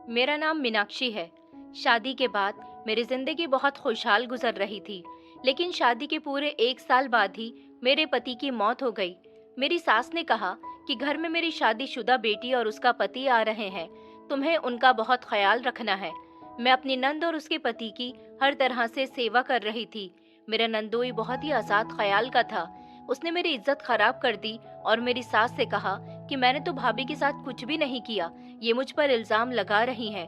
मेरा नाम मीनाक्षी है। शादी के बाद मेरी जिंदगी बहुत खुशहाल गुजर रही थी, लेकिन शादी के पूरे 1 साल बाद ही मेरे पति की मौत हो गई। मेरी सास ने कहा कि घर में मेरी शादीशुदा बेटी और उसका पति आ रहे हैं, तुम्हें उनका बहुत ख्याल रखना है। मैं अपनी नंद और उसके पति की हर तरह से सेवा कर रही थी। मेरा नंदोई बहुत ही आजाद ख्याल का था। उसने मेरी इज्जत खराब कर दी और मेरी सास से कहा कि मैंने तो भाभी के साथ कुछ भी नहीं किया, ये मुझ पर इल्जाम लगा रही हैं।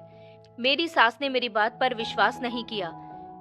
मेरी सास ने मेरी बात पर विश्वास नहीं किया,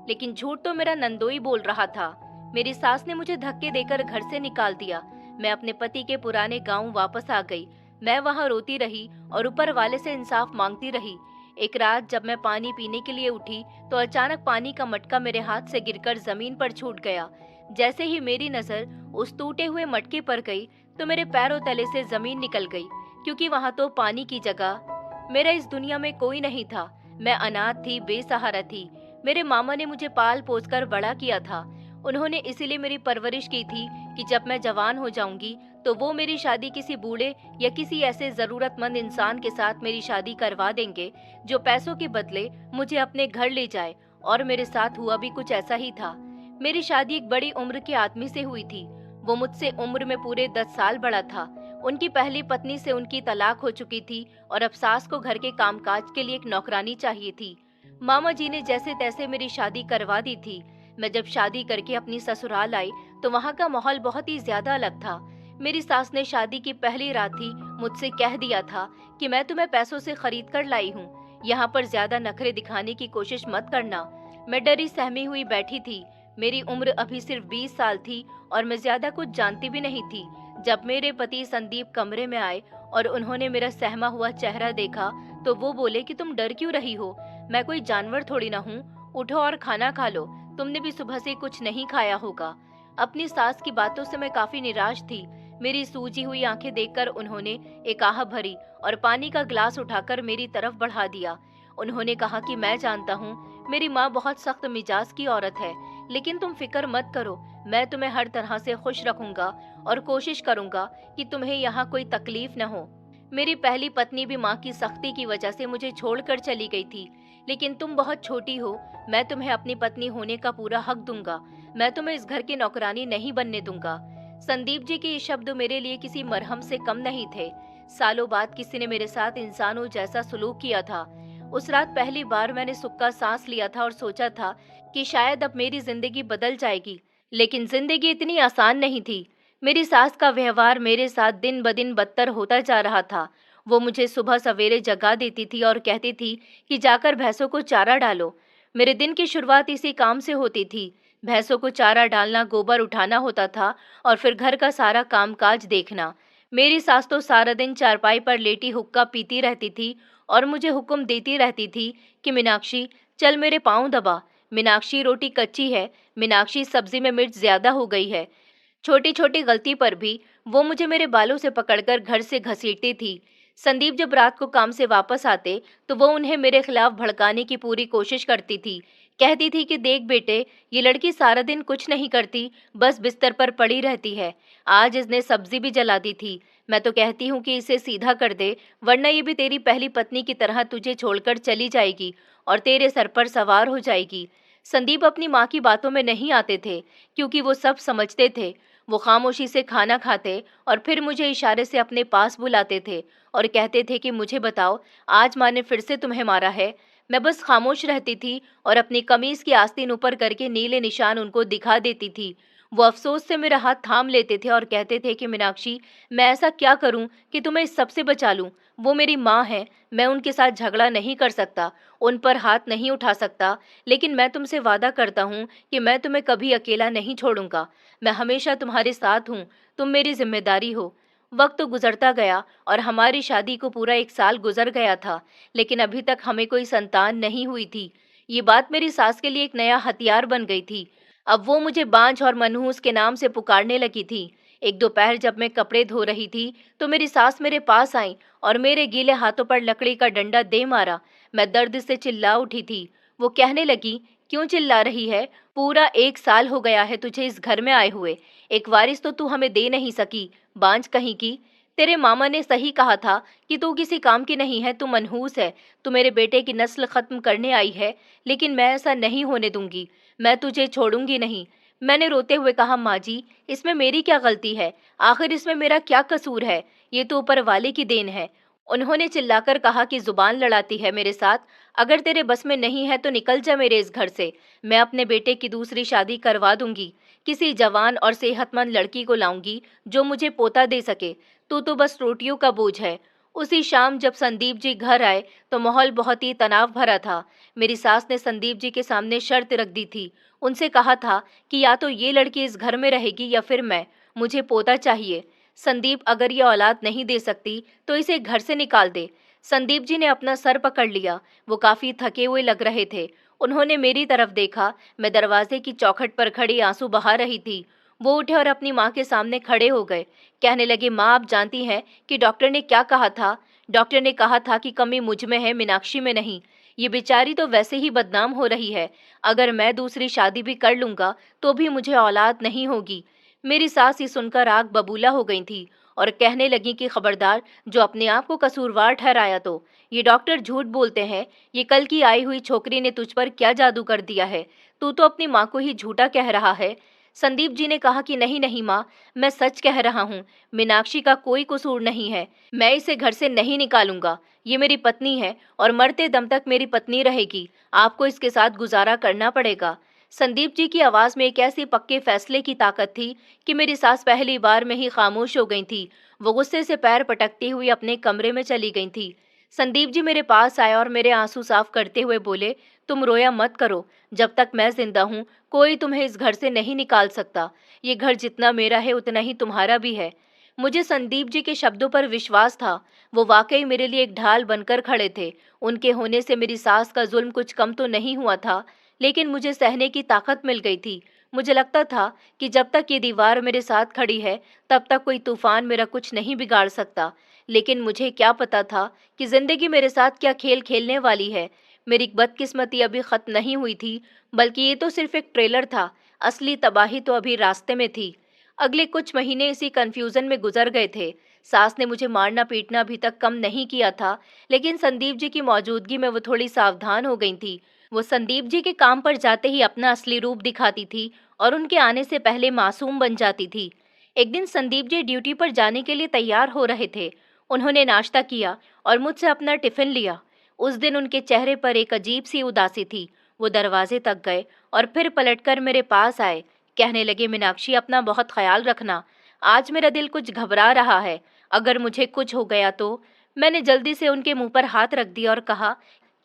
लेकिन झूठ तो मेरा नंदोई बोल रहा था। मेरी सास ने मुझे धक्के देकर घर से निकाल दिया। मैं अपने पति के पुराने गांव वापस आ गई। मैं वहां रोती रही और ऊपर वाले से इंसाफ मांगती रही। एक रात जब मैं पानी पीने के लिए उठी तो अचानक पानी का मटका मेरे हाथ से गिरकर जमीन पर छूट गया। जैसे ही मेरी नजर उस टूटे हुए मटके पर गई तो मेरे पैरों तले से जमीन निकल गई, क्योंकि वहां तो पानी की जगह मेरा इस दुनिया में कोई नहीं था। मैं अनाथ थी, बेसहारा थी। मेरे मामा ने मुझे पाल पोस कर बड़ा किया था। उन्होंने इसीलिए मेरी परवरिश की थी कि जब मैं जवान हो जाऊंगी तो वो मेरी शादी किसी बूढ़े या किसी ऐसे जरूरतमंद इंसान के साथ मेरी शादी करवा देंगे जो पैसों के बदले मुझे अपने घर ले जाए। और मेरे साथ हुआ भी कुछ ऐसा ही था। मेरी शादी एक बड़ी उम्र के आदमी से हुई थी। वो मुझसे उम्र में पूरे 10 साल बड़ा था। उनकी पहली पत्नी से उनकी तलाक हो चुकी थी और अब सास को घर के कामकाज के लिए एक नौकरानी चाहिए थी। मामा जी ने जैसे तैसे मेरी शादी करवा दी थी। मैं जब शादी करके अपनी ससुराल आई तो वहाँ का माहौल बहुत ही ज्यादा अलग था। मेरी सास ने शादी की पहली रात ही मुझसे कह दिया था कि मैं तुम्हें पैसों से खरीद कर लाई हूँ, यहाँ पर ज्यादा नखरे दिखाने की कोशिश मत करना। मैं डरी सहमी हुई बैठी थी। मेरी उम्र अभी सिर्फ 20 साल थी और मैं ज्यादा कुछ जानती भी नहीं थी। जब मेरे पति संदीप कमरे में आए और उन्होंने मेरा सहमा हुआ चेहरा देखा तो वो बोले कि तुम डर क्यों रही हो, मैं कोई जानवर थोड़ी ना हूँ, उठो और खाना खा लो, तुमने भी सुबह से कुछ नहीं खाया होगा। अपनी सास की बातों से मैं काफी निराश थी। मेरी सूजी हुई आंखें देखकर उन्होंने एक आह भरी और पानी का गिलास उठाकर मेरी तरफ बढ़ा दिया। उन्होंने कहा कि मैं जानता हूँ मेरी माँ बहुत सख्त मिजाज की औरत है, लेकिन तुम फिक्र मत करो, मैं तुम्हें हर तरह से खुश रखूंगा और कोशिश करूंगा कि तुम्हें यहाँ कोई तकलीफ न हो। मेरी पहली पत्नी भी माँ की सख्ती की वजह से मुझे छोड़कर चली गई थी, लेकिन तुम बहुत छोटी हो, मैं तुम्हें अपनी पत्नी होने का पूरा हक दूंगा। मैं तुम्हें इस घर की नौकरानी नहीं बनने दूंगा। संदीप जी के ये शब्द मेरे लिए किसी मरहम से कम नहीं थे। सालों बाद किसी ने मेरे साथ इंसानों जैसा सलूक किया था। उस रात पहली बार मैंने सुख का सांस लिया था और सोचा था कि शायद अब मेरी जिंदगी बदल जाएगी, लेकिन जिंदगी इतनी आसान नहीं थी। मेरी सास का व्यवहार मेरे साथ दिन ब दिन बदतर होता जा रहा था। वो मुझे सुबह सवेरे जगा देती थी और कहती थी कि जाकर भैंसों को चारा डालो। मेरे दिन की शुरुआत इसी काम से होती थी। भैंसों को चारा डालना, गोबर उठाना होता था और फिर घर का सारा कामकाज देखना। मेरी सास तो सारा दिन चारपाई पर लेटी हुक्का पीती रहती थी और मुझे हुक्म देती रहती थी कि मीनाक्षी चल मेरे पाँव दबा, मीनाक्षी रोटी कच्ची है, मीनाक्षी सब्जी में मिर्च ज्यादा हो गई है। छोटी छोटी गलती पर भी वो मुझे मेरे बालों से पकड़कर घर से घसीटती थी। संदीप जब रात को काम से वापस आते तो वो उन्हें मेरे खिलाफ भड़काने की पूरी कोशिश करती थी। कहती थी कि देख बेटे, ये लड़की सारा दिन कुछ नहीं करती, बस बिस्तर पर पड़ी रहती है। आज इसने सब्जी भी जला दी थी। मैं तो कहती हूँ कि इसे सीधा कर दे, वरना ये भी तेरी पहली पत्नी की तरह तुझे छोड़कर चली जाएगी और तेरे सर पर सवार हो जाएगी। संदीप अपनी माँ की बातों में नहीं आते थे, क्योंकि वो सब समझते थे। वो खामोशी से खाना खाते और फिर मुझे इशारे से अपने पास बुलाते थे और कहते थे कि मुझे बताओ, आज माँ ने फिर से तुम्हें मारा है। मैं बस खामोश रहती थी और अपनी कमीज की आस्तीन ऊपर करके नीले निशान उनको दिखा देती थी। वो अफसोस से मेरा हाथ थाम लेते थे और कहते थे कि मीनाक्षी, मैं ऐसा क्या करूं कि तुम्हें इस सब से बचा लूं। वो मेरी माँ है, मैं उनके साथ झगड़ा नहीं कर सकता, उन पर हाथ नहीं उठा सकता, लेकिन मैं तुमसे वादा करता हूँ कि मैं तुम्हें कभी अकेला नहीं छोड़ूंगा। मैं हमेशा तुम्हारे साथ हूँ, तुम मेरी जिम्मेदारी हो। वक्त गुजरता गया और हमारी शादी को पूरा 1 साल गुजर गया था, लेकिन अभी तक हमें कोई संतान नहीं हुई थी। ये बात मेरी सास के लिए एक नया हथियार बन गई थी। अब वो मुझे बांझ और मनहूस के नाम से पुकारने लगी थी। एक दोपहर जब मैं कपड़े धो रही थी तो मेरी सास मेरे पास आई और मेरे गीले हाथों पर लकड़ी का डंडा दे मारा। मैं दर्द से चिल्ला उठी थी। वो कहने लगी, क्यों चिल्ला रही है? पूरा 1 साल हो गया है तुझे इस घर में आए हुए, एक वारिस तो तू हमें दे नहीं सकी, बांझ कहीं की। तेरे मामा ने सही कहा था कि तू किसी काम की नहीं है, तू मनहूस है, तू मेरे बेटे की नस्ल खत्म करने आई है, लेकिन मैं ऐसा नहीं होने दूंगी, मैं तुझे छोड़ूंगी नहीं। मैंने रोते हुए कहा, माँ जी, इसमें मेरी क्या गलती है? आखिर इसमें मेरा क्या कसूर है? ये तो ऊपर वाले की देन है। उन्होंने चिल्लाकर कहा कि जुबान लड़ाती है मेरे साथ, अगर तेरे बस में नहीं है तो निकल जा मेरे इस घर से। मैं अपने बेटे की दूसरी शादी करवा दूंगी, किसी जवान और सेहतमंद लड़की को लाऊंगी जो मुझे पोता दे सके। तू तो बस रोटियों का बोझ है। उसी शाम जब संदीप जी घर आए तो माहौल बहुत ही तनाव भरा था। मेरी सास ने संदीप जी के सामने शर्त रख दी थी। उनसे कहा था कि या तो ये लड़की इस घर में रहेगी या फिर मैं, मुझे पोता चाहिए। संदीप अगर ये औलाद नहीं दे सकती तो इसे घर से निकाल दे। संदीप जी ने अपना सर पकड़ लिया, वो काफी थके हुए लग रहे थे। उन्होंने मेरी तरफ देखा, मैं दरवाजे की चौखट पर खड़ी आंसू बहा रही थी। वो उठे और अपनी माँ के सामने खड़े हो गए। कहने लगे, माँ आप जानती हैं कि डॉक्टर ने क्या कहा था? डॉक्टर ने कहा था कि कमी मुझ में है, मीनाक्षी में नहीं। ये बेचारी तो वैसे ही बदनाम हो रही है, अगर मैं दूसरी शादी भी कर लूंगा तो भी मुझे औलाद नहीं होगी। मेरी सास ये सुनकर आग बबूला हो गई थी और कहने लगी कि खबरदार, जो अपने आप को कसूरवार ठहराया तो ये डॉक्टर झूठ बोलते हैं। ये कल की आई हुई छोकरी ने तुझ पर क्या जादू कर दिया है? तू तो अपनी माँ को ही झूठा कह रहा है। संदीप जी ने कहा कि नहीं नहीं माँ, मैं सच कह रहा हूँ, मीनाक्षी का कोई कसूर नहीं है। मैं इसे घर से नहीं निकालूंगा, ये मेरी पत्नी है और मरते दम तक मेरी पत्नी रहेगी। आपको इसके साथ गुजारा करना पड़ेगा। संदीप जी की आवाज में एक ऐसी पक्के फैसले की ताकत थी कि मेरी सास पहली बार में ही खामोश हो गई थी। वो गुस्से से पैर पटकती हुई अपने कमरे में चली गई थी। संदीप जी मेरे पास आए और मेरे आंसू साफ करते हुए बोले, तुम रोया मत करो, जब तक मैं जिंदा हूँ कोई तुम्हें इस घर से नहीं निकाल सकता। ये घर जितना मेरा है उतना ही तुम्हारा भी है। मुझे संदीप जी के शब्दों पर विश्वास था। वो वाकई मेरे लिए एक ढाल बनकर खड़े थे। उनके होने से मेरी सास का जुल्म कुछ कम तो नहीं हुआ था, लेकिन मुझे सहने की ताकत मिल गई थी। मुझे लगता था कि जब तक ये दीवार मेरे साथ खड़ी है तब तक कोई तूफान मेरा कुछ नहीं बिगाड़ सकता। लेकिन मुझे क्या पता था कि जिंदगी मेरे साथ क्या खेल खेलने वाली है। मेरी बदकिस्मती अभी खत्म नहीं हुई थी, बल्कि ये तो सिर्फ एक ट्रेलर था। असली तबाही तो अभी रास्ते में थी। अगले कुछ महीने इसी कंफ्यूजन में गुजर गए थे। सास ने मुझे मारना पीटना अभी तक कम नहीं किया था, लेकिन संदीप जी की मौजूदगी में वो थोड़ी सावधान हो गई थी। वो संदीप जी के काम पर जाते ही अपना असली रूप दिखाती थी और उनके आने से पहले मासूम बन जाती थी। एक दिन संदीप जी ड्यूटी पर जाने के लिए तैयार हो रहे थे। उन्होंने नाश्ता किया और मुझसे अपना टिफिन लिया। उस दिन उनके चेहरे पर एक अजीब सी उदासी थी। वो दरवाजे तक गए और फिर पलटकर मेरे पास आए। कहने लगे, मीनाक्षी अपना बहुत ख्याल रखना, आज मेरा दिल कुछ घबरा रहा है, अगर मुझे कुछ हो गया तो। मैंने जल्दी से उनके मुंह पर हाथ रख दिया और कहा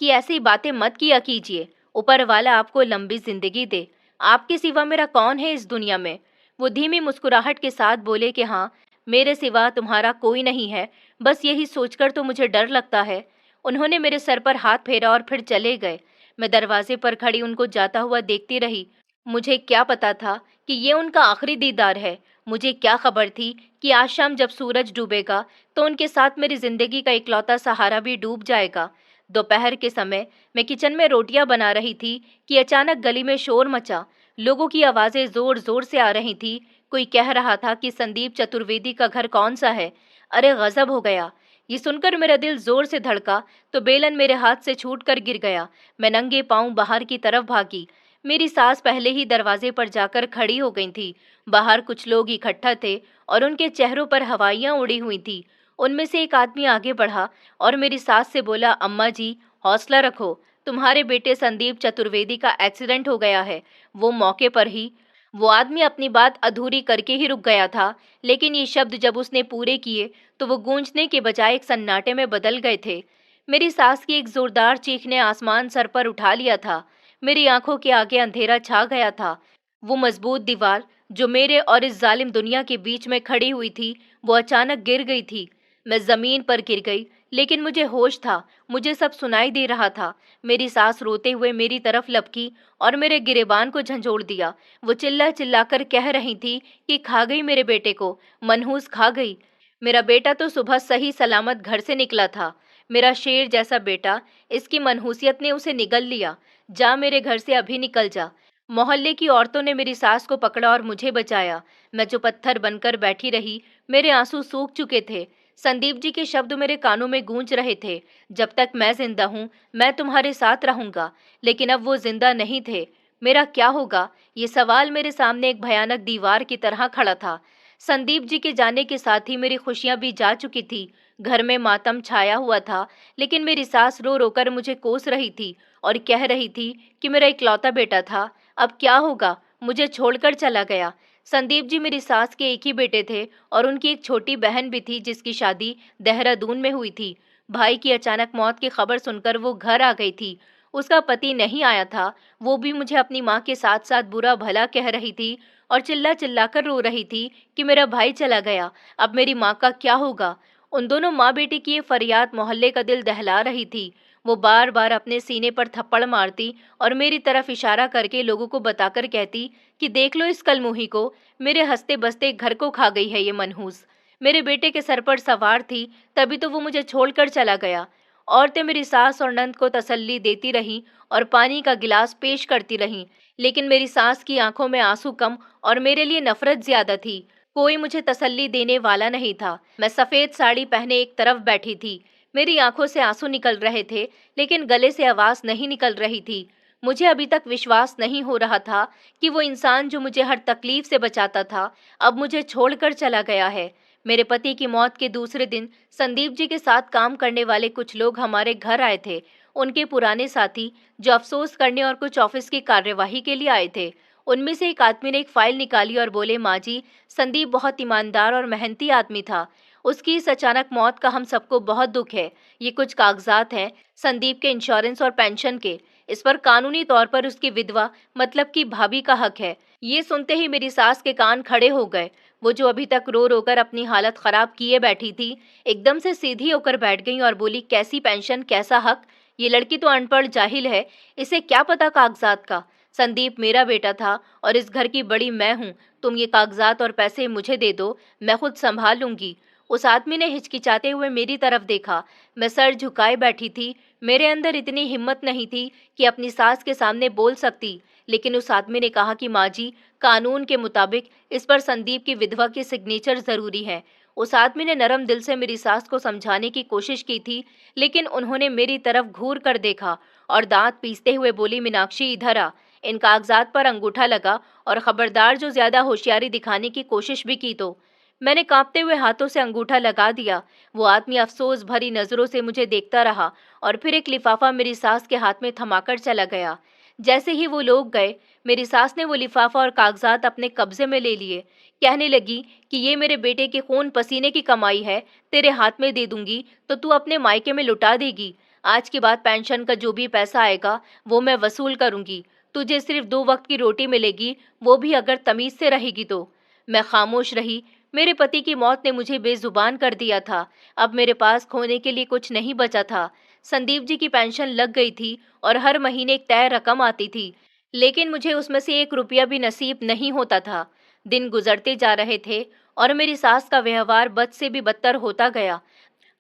कि ऐसी बातें मत किया कीजिए, ऊपर वाला आपको लंबी जिंदगी दे, आपके सिवा मेरा कौन है इस दुनिया में। वो धीमी मुस्कुराहट के साथ बोले कि हाँ, मेरे सिवा तुम्हारा कोई नहीं है, बस यही सोचकर तो मुझे डर लगता है। उन्होंने मेरे सर पर हाथ फेरा और फिर चले गए। मैं दरवाजे पर खड़ी उनको जाता हुआ देखती रही। मुझे क्या पता था कि ये उनका आखिरी दीदार है। मुझे क्या खबर थी कि आज शाम जब सूरज डूबेगा तो उनके साथ मेरी जिंदगी का इकलौता सहारा भी डूब जाएगा। दोपहर के समय मैं किचन में रोटियां बना रही थी कि अचानक गली में शोर मचा। लोगों की आवाजें जोर जोर से आ रही थी। कोई कह रहा था कि संदीप चतुर्वेदी का घर कौन सा है। अरे गजब हो गया! ये सुनकर मेरा दिल जोर से धड़का तो बेलन मेरे हाथ से छूटकर गिर गया। मैं नंगे पांव बाहर की तरफ भागी। मेरी सास पहले ही दरवाजे पर जाकर खड़ी हो गई थी। बाहर कुछ लोग इकट्ठा थे और उनके चेहरों पर हवाइयां उड़ी हुई थी। उनमें से एक आदमी आगे बढ़ा और मेरी सास से बोला, अम्मा जी, हौसला रखो, तुम्हारे बेटे संदीप चतुर्वेदी का एक्सीडेंट हो गया है। वो मौके पर ही वो आदमी अपनी बात अधूरी करके ही रुक गया था, लेकिन ये शब्द जब उसने पूरे किए तो वो गूंजने के बजाय एक सन्नाटे में बदल गए थे। मेरी सास की एक जोरदार चीख ने आसमान सर पर उठा लिया था। मेरी आंखों के आगे अंधेरा छा गया था। वो मजबूत दीवार जो मेरे और इस जालिम दुनिया के बीच में खड़ी हुई थी, वो अचानक गिर गई थी। मैं जमीन पर गिर गई, लेकिन मुझे होश था, मुझे सब सुनाई दे रहा था। मेरी सास रोते हुए मेरी तरफ लपकी और मेरे गिरेबान को झंझोड़ दिया। वो चिल्ला चिल्लाकर कह रही थी कि खा गई मेरे बेटे को, मनहूस खा गई। मेरा बेटा तो सुबह सही सलामत घर से निकला था। मेरा शेर जैसा बेटा, इसकी मनहूसियत ने उसे निगल लिया। जा मेरे घर से अभी निकल जा। मोहल्ले की औरतों ने मेरी सास को पकड़ा और मुझे बचाया। मैं जो पत्थर बनकर बैठी रही, मेरे आंसू सूख चुके थे। संदीप जी के शब्द मेरे कानों में गूंज रहे थे, जब तक मैं जिंदा हूँ मैं तुम्हारे साथ रहूंगा। लेकिन अब वो जिंदा नहीं थे। मेरा क्या होगा, ये सवाल मेरे सामने एक भयानक दीवार की तरह खड़ा था। संदीप जी के जाने के साथ ही मेरी खुशियां भी जा चुकी थी। घर में मातम छाया हुआ था, लेकिन मेरी सास रो रो कर मुझे कोस रही थी और कह रही थी कि मेरा इकलौता बेटा था, अब क्या होगा, मुझे छोड़कर चला गया। संदीप जी मेरी सास के एक ही बेटे थे और उनकी एक छोटी बहन भी थी जिसकी शादी देहरादून में हुई थी। भाई की अचानक मौत की खबर सुनकर वो घर आ गई थी। उसका पति नहीं आया था। वो भी मुझे अपनी माँ के साथ साथ बुरा भला कह रही थी और चिल्ला चिल्ला कर रो रही थी कि मेरा भाई चला गया, अब मेरी माँ का क्या होगा। उन दोनों माँ बेटी की ये फरियाद मोहल्ले का दिल दहला रही थी। वो बार बार अपने सीने पर थप्पड़ मारती और मेरी तरफ इशारा करके लोगों को बताकर कहती कि देख लो इस कलमुही को, मेरे हंसते बसते घर को खा गई है ये मनहूस। मेरे बेटे के सर पर सवार थी, तभी तो वो मुझे छोड़कर चला गया। औरतें मेरी सास और नंद को तसल्ली देती रहीं और पानी का गिलास पेश करती रहीं, लेकिन मेरी सास की आंखों में आंसू कम और मेरे लिए नफरत ज्यादा थी। कोई मुझे तसल्ली देने वाला नहीं था। मैं सफेद साड़ी पहने एक तरफ बैठी थी। मेरी आंखों से आंसू निकल रहे थे, लेकिन गले से आवाज नहीं निकल रही थी। मुझे अभी तक विश्वास नहीं हो रहा था कि वो इंसान जो मुझे हर तकलीफ से बचाता था, अब मुझे छोड़कर चला गया है। मेरे पति की मौत के दूसरे दिन संदीप जी के साथ काम करने वाले कुछ लोग हमारे घर आए थे। उनके पुराने साथी जो अफसोस करने और कुछ ऑफिस की कार्यवाही के लिए आए थे। उनमें से एक आदमी ने एक फाइल निकाली और बोले, माँ जी, संदीप बहुत ईमानदार और मेहनती आदमी था। उसकी इस अचानक मौत का हम सबको बहुत दुख है। ये कुछ कागजात हैं संदीप के इंश्योरेंस और पेंशन के। इस पर कानूनी तौर पर उसकी विधवा मतलब कि भाभी का हक है। ये सुनते ही मेरी सास के कान खड़े हो गए। वो जो अभी तक रो रो कर अपनी हालत खराब किए बैठी थी, एकदम से सीधी होकर बैठ गई और बोली, कैसी पेंशन, कैसा हक, ये लड़की तो अनपढ़ जाहिल है, इसे क्या पता कागजात का। संदीप मेरा बेटा था और इस घर की बड़ी मैं हूँ। तुम ये कागजात और पैसे मुझे दे दो, मैं खुद संभाल लूंगी। उस आदमी ने हिचकिचाते हुए मेरी तरफ देखा। मैं सर झुकाए बैठी थी। मेरे अंदर इतनी हिम्मत नहीं थी कि अपनी सास के सामने बोल सकती, लेकिन उस आदमी ने कहा कि माँ जी, कानून के मुताबिक इस पर संदीप की विधवा की सिग्नेचर जरूरी है। उस आदमी ने नरम दिल से मेरी सास को समझाने की कोशिश की थी, लेकिन उन्होंने मेरी तरफ घूर कर देखा और दांत पीसते हुए बोली, मीनाक्षी इधर आ। इन कागजात पर अंगूठा लगा और खबरदार जो ज्यादा होशियारी दिखाने की कोशिश भी की तो। मैंने कांपते हुए हाथों से अंगूठा लगा दिया। वो आदमी अफसोस भरी नजरों से मुझे देखता रहा और फिर एक लिफाफा मेरी सास के हाथ में थमाकर चला गया। जैसे ही वो लोग गए, मेरी सास ने वो लिफाफा और कागजात अपने कब्जे में ले लिए। कहने लगी कि ये मेरे बेटे के खून पसीने की कमाई है, तेरे हाथ में दे दूंगी तो तू अपने मायके में लुटा देगी। आज के बाद पेंशन का जो भी पैसा आएगा वो मैं वसूल करूंगी। तुझे सिर्फ 2 वक्त की रोटी मिलेगी, वो भी अगर तमीज से रहेगी तो। मैं खामोश रही। मेरे पति की मौत ने मुझे बेजुबान कर दिया था। अब मेरे पास खोने के लिए कुछ नहीं बचा था। संदीप जी की पेंशन लग गई थी और हर महीने एक तय रकम आती थी, लेकिन मुझे उसमें से 1 रुपया भी नसीब नहीं होता था। दिन गुजरते जा रहे थे और मेरी सास का व्यवहार बद से भी बदतर होता गया।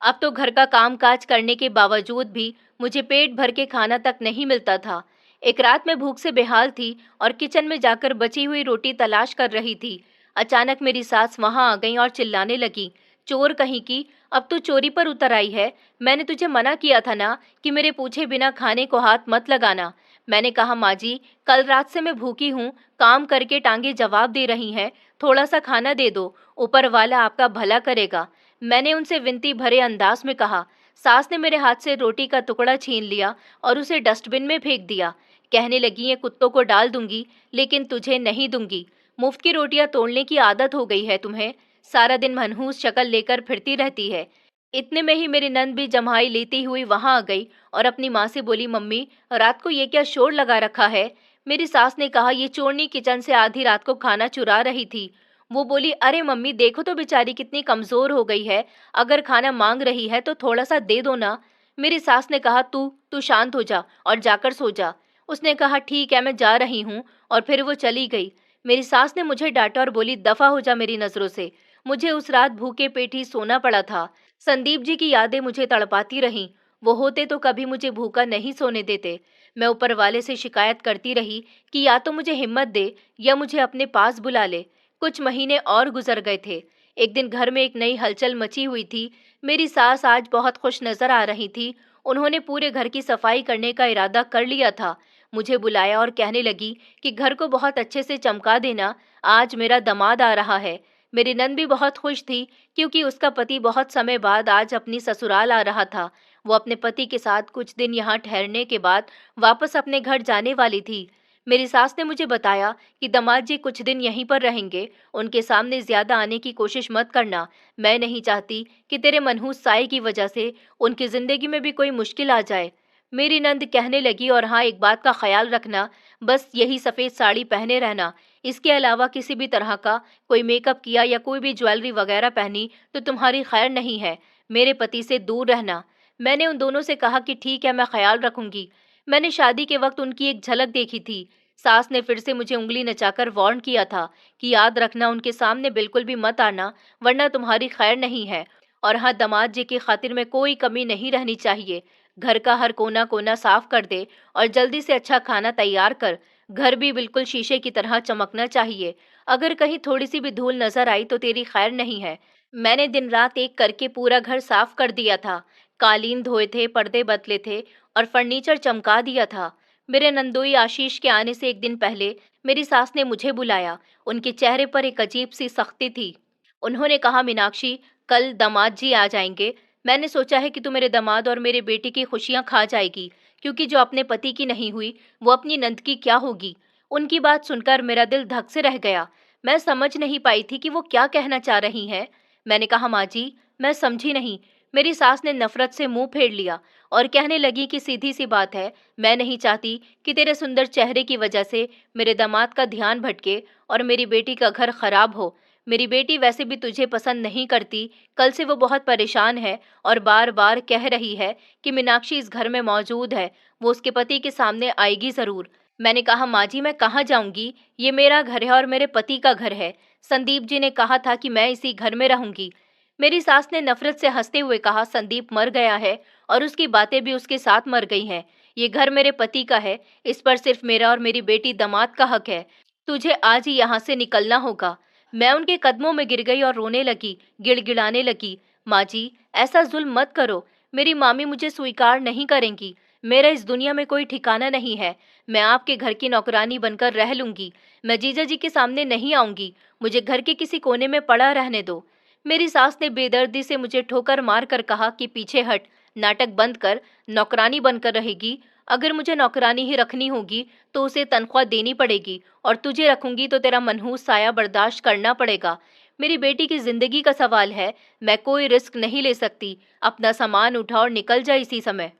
अब तो घर का काम काज करने के बावजूद भी मुझे पेट भर के खाना तक नहीं मिलता था। एक रात मैं भूख से बेहाल थी और किचन में जाकर बची हुई रोटी तलाश कर रही थी। अचानक मेरी सास वहां आ गई और चिल्लाने लगी, चोर कहीं की, अब तू चोरी पर उतर आई है। मैंने तुझे मना किया था ना कि मेरे पूछे बिना खाने को हाथ मत लगाना। मैंने कहा, माँ जी, कल रात से मैं भूखी हूँ, काम करके टांगे जवाब दे रही हैं, थोड़ा सा खाना दे दो, ऊपर वाला आपका भला करेगा। मैंने उनसे विनती भरे अंदाज में कहा। सास ने मेरे हाथ से रोटी का टुकड़ा छीन लिया और उसे डस्टबिन में फेंक दिया। कहने लगी, ये कुत्तों को डाल दूंगी, लेकिन तुझे नहीं दूंगी। मुफ्त की रोटियां तोड़ने की आदत हो गई है तुम्हें, सारा दिन मनहूस शक्ल लेकर फिरती रहती है। इतने में ही मेरी नंद भी जम्हाई लेती हुई वहां आ गई और अपनी माँ से बोली, मम्मी, रात को ये क्या शोर लगा रखा है। मेरी सास ने कहा, ये चोरनी किचन से आधी रात को खाना चुरा रही थी। वो बोली, अरे मम्मी, देखो तो बेचारी कितनी कमजोर हो गई है, अगर खाना मांग रही है तो थोड़ा सा दे दो ना। मेरी सास ने कहा, तू तू शांत हो जा और जाकर सो जा। उसने कहा, ठीक है, मैं जा रही हूँ, और फिर वो चली गई। मेरी सास ने मुझे डांटा और बोली, दफा हो जा मेरी नजरों से। मुझे उस रात भूखे पेट ही सोना पड़ा था। संदीप जी की यादें मुझे तड़पाती रहीं। वो होते तो कभी मुझे भूखा नहीं सोने देते। मैं ऊपर वाले से शिकायत करती रही कि या तो मुझे हिम्मत दे या मुझे अपने पास बुला ले। कुछ महीने और गुजर गए थे। एक दिन घर में एक नई हलचल मची हुई थी। मेरी सास आज बहुत खुश नजर आ रही थी। उन्होंने पूरे घर की सफाई करने का इरादा कर लिया था। मुझे बुलाया और कहने लगी कि घर को बहुत अच्छे से चमका देना, आज मेरा दामाद आ रहा है। मेरी नंद भी बहुत खुश थी क्योंकि उसका पति बहुत समय बाद आज अपनी ससुराल आ रहा था। वो अपने पति के साथ कुछ दिन यहाँ ठहरने के बाद वापस अपने घर जाने वाली थी। मेरी सास ने मुझे बताया कि दामाद जी कुछ दिन यहीं पर रहेंगे, उनके सामने ज्यादा आने की कोशिश मत करना। मैं नहीं चाहती कि तेरे मनहूस साये की वजह से उनकी जिंदगी में भी कोई मुश्किल आ जाए। मेरी नंद कहने लगी, और हाँ, एक बात का ख्याल रखना, बस यही सफ़ेद साड़ी पहने रहना। इसके अलावा किसी भी तरह का कोई मेकअप किया या कोई भी ज्वेलरी वगैरह पहनी तो तुम्हारी खैर नहीं है। मेरे पति से दूर रहना। मैंने उन दोनों से कहा कि ठीक है, मैं ख्याल रखूंगी। मैंने शादी के वक्त उनकी एक झलक देखी थी। सास ने फिर से मुझे उंगली नचाकर वार्न किया था कि याद रखना, उनके सामने बिल्कुल भी मत आना, वरना तुम्हारी खैर नहीं है। और हाँ, दामाद जी की खातिर में कोई कमी नहीं रहनी चाहिए। घर का हर कोना कोना साफ कर दे और जल्दी से अच्छा खाना तैयार कर। घर भी बिल्कुल शीशे की तरह चमकना चाहिए। अगर कहीं थोड़ी सी भी धूल नजर आई तो तेरी खैर नहीं है। मैंने दिन रात एक करके पूरा घर साफ कर दिया था। कालीन धोए थे, पर्दे बदले थे और फर्नीचर चमका दिया था। मेरे नंदोई आशीष के आने से एक दिन पहले मेरी सास ने मुझे बुलाया। उनके चेहरे पर एक अजीब सी सख्ती थी। उन्होंने कहा, मीनाक्षी, कल दामाद जी आ जाएंगे। मैंने सोचा है कि तू मेरे दामाद और मेरे बेटे की खुशियां खा जाएगी, क्योंकि जो अपने पति की नहीं हुई वो अपनी नंद की क्या होगी। उनकी बात सुनकर मेरा दिल धक से रह गया। मैं समझ नहीं पाई थी कि वो क्या कहना चाह रही हैं। मैंने कहा, माँ जी, मैं समझी नहीं। मेरी सास ने नफरत से मुंह फेर लिया और कहने लगी कि सीधी सी बात है, मैं नहीं चाहती कि तेरे सुंदर चेहरे की वजह से मेरे दामाद का ध्यान भटके और मेरी बेटी का घर खराब हो। मेरी बेटी वैसे भी तुझे पसंद नहीं करती। कल से वो बहुत परेशान है और बार बार कह रही है कि मीनाक्षी इस घर में मौजूद है, वो उसके पति के सामने आएगी जरूर। मैंने कहा, माँ जी, मैं कहाँ जाऊंगी? ये मेरा घर है और मेरे पति का घर है। संदीप जी ने कहा था कि मैं इसी घर में रहूंगी। मेरी सास ने नफरत से हंसते हुए कहा, संदीप मर गया है और उसकी बातें भी उसके साथ मर गई हैं। ये घर मेरे पति का है, इस पर सिर्फ मेरा और मेरी बेटी दामाद का हक है। तुझे आज ही यहाँ से निकलना होगा। मैं उनके कदमों में गिर गई और रोने लगी, गिड़गिड़ाने लगी। माँ जी, ऐसा जुल्म मत करो। मेरी मामी मुझे स्वीकार नहीं करेंगी। मेरा इस दुनिया में कोई ठिकाना नहीं है। मैं आपके घर की नौकरानी बनकर रह लूंगी। मैं जीजा जी के सामने नहीं आऊंगी। मुझे घर के किसी कोने में पड़ा रहने दो। मेरी सास ने बेदर्दी से मुझे ठोकर मार कर कहा कि पीछे हट, नाटक बंद कर, नौकरानी बनकर रहेगी। अगर मुझे नौकरानी ही रखनी होगी तो उसे तनख्वाह देनी पड़ेगी, और तुझे रखूंगी तो तेरा मनहूस साया बर्दाश्त करना पड़ेगा। मेरी बेटी की जिंदगी का सवाल है, मैं कोई रिस्क नहीं ले सकती। अपना सामान उठा और निकल जा इसी समय।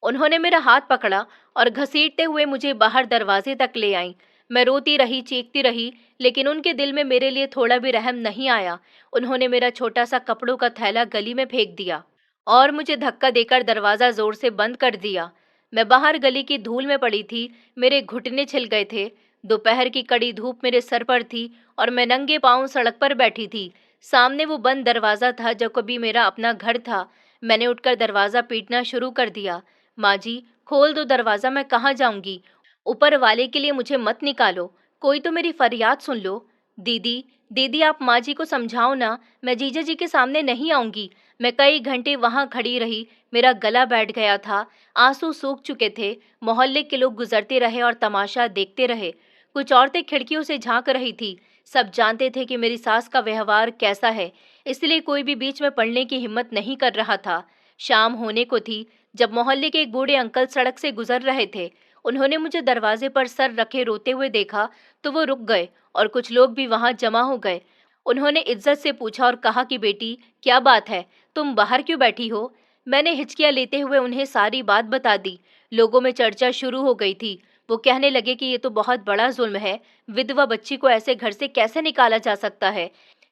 उन्होंने मेरा हाथ पकड़ा और घसीटते हुए मुझे बाहर दरवाजे तक ले आई। मैं रोती रही, चीखती रही, लेकिन उनके दिल में मेरे लिए थोड़ा भी रहम नहीं आया। उन्होंने मेरा छोटा सा कपड़ों का थैला गली में फेंक दिया और मुझे धक्का देकर दरवाजा जोर से बंद कर दिया। मैं बाहर गली की धूल में पड़ी थी। मेरे घुटने छिल गए थे। दोपहर की कड़ी धूप मेरे सर पर थी और मैं नंगे पांव सड़क पर बैठी थी। सामने वो बंद दरवाजा था जो कभी मेरा अपना घर था। मैंने उठकर दरवाजा पीटना शुरू कर दिया। माँ जी, खोल दो दरवाजा, मैं कहाँ जाऊंगी? ऊपर वाले के लिए मुझे मत निकालो, कोई तो मेरी फरियाद सुन लो। दीदी, दीदी, आप माँ जी को समझाओ ना, मैं जीजा जी के सामने नहीं आऊंगी। मैं कई घंटे वहां खड़ी रही। मेरा गला बैठ गया था, आंसू सूख चुके थे। मोहल्ले के लोग गुजरते रहे और तमाशा देखते रहे। कुछ औरतें खिड़कियों से झांक रही थी। सब जानते थे कि मेरी सास का व्यवहार कैसा है, इसलिए कोई भी बीच में पड़ने की हिम्मत नहीं कर रहा था। शाम होने को थी जब मोहल्ले के एक बूढ़े अंकल सड़क से गुजर रहे थे। उन्होंने मुझे दरवाजे पर सर रखे रोते हुए देखा तो वो रुक गए और कुछ लोग भी वहां जमा हो गए। उन्होंने इज्जत से पूछा और कहा कि बेटी, क्या बात है, तुम बाहर क्यों बैठी हो? मैंने हिचकियां लेते हुए उन्हें सारी बात बता दी। लोगों में चर्चा शुरू हो गई थी। वो कहने लगे कि ये तो बहुत बड़ा जुल्म है। विधवा बच्ची को ऐसे घर से कैसे निकाला जा सकता है?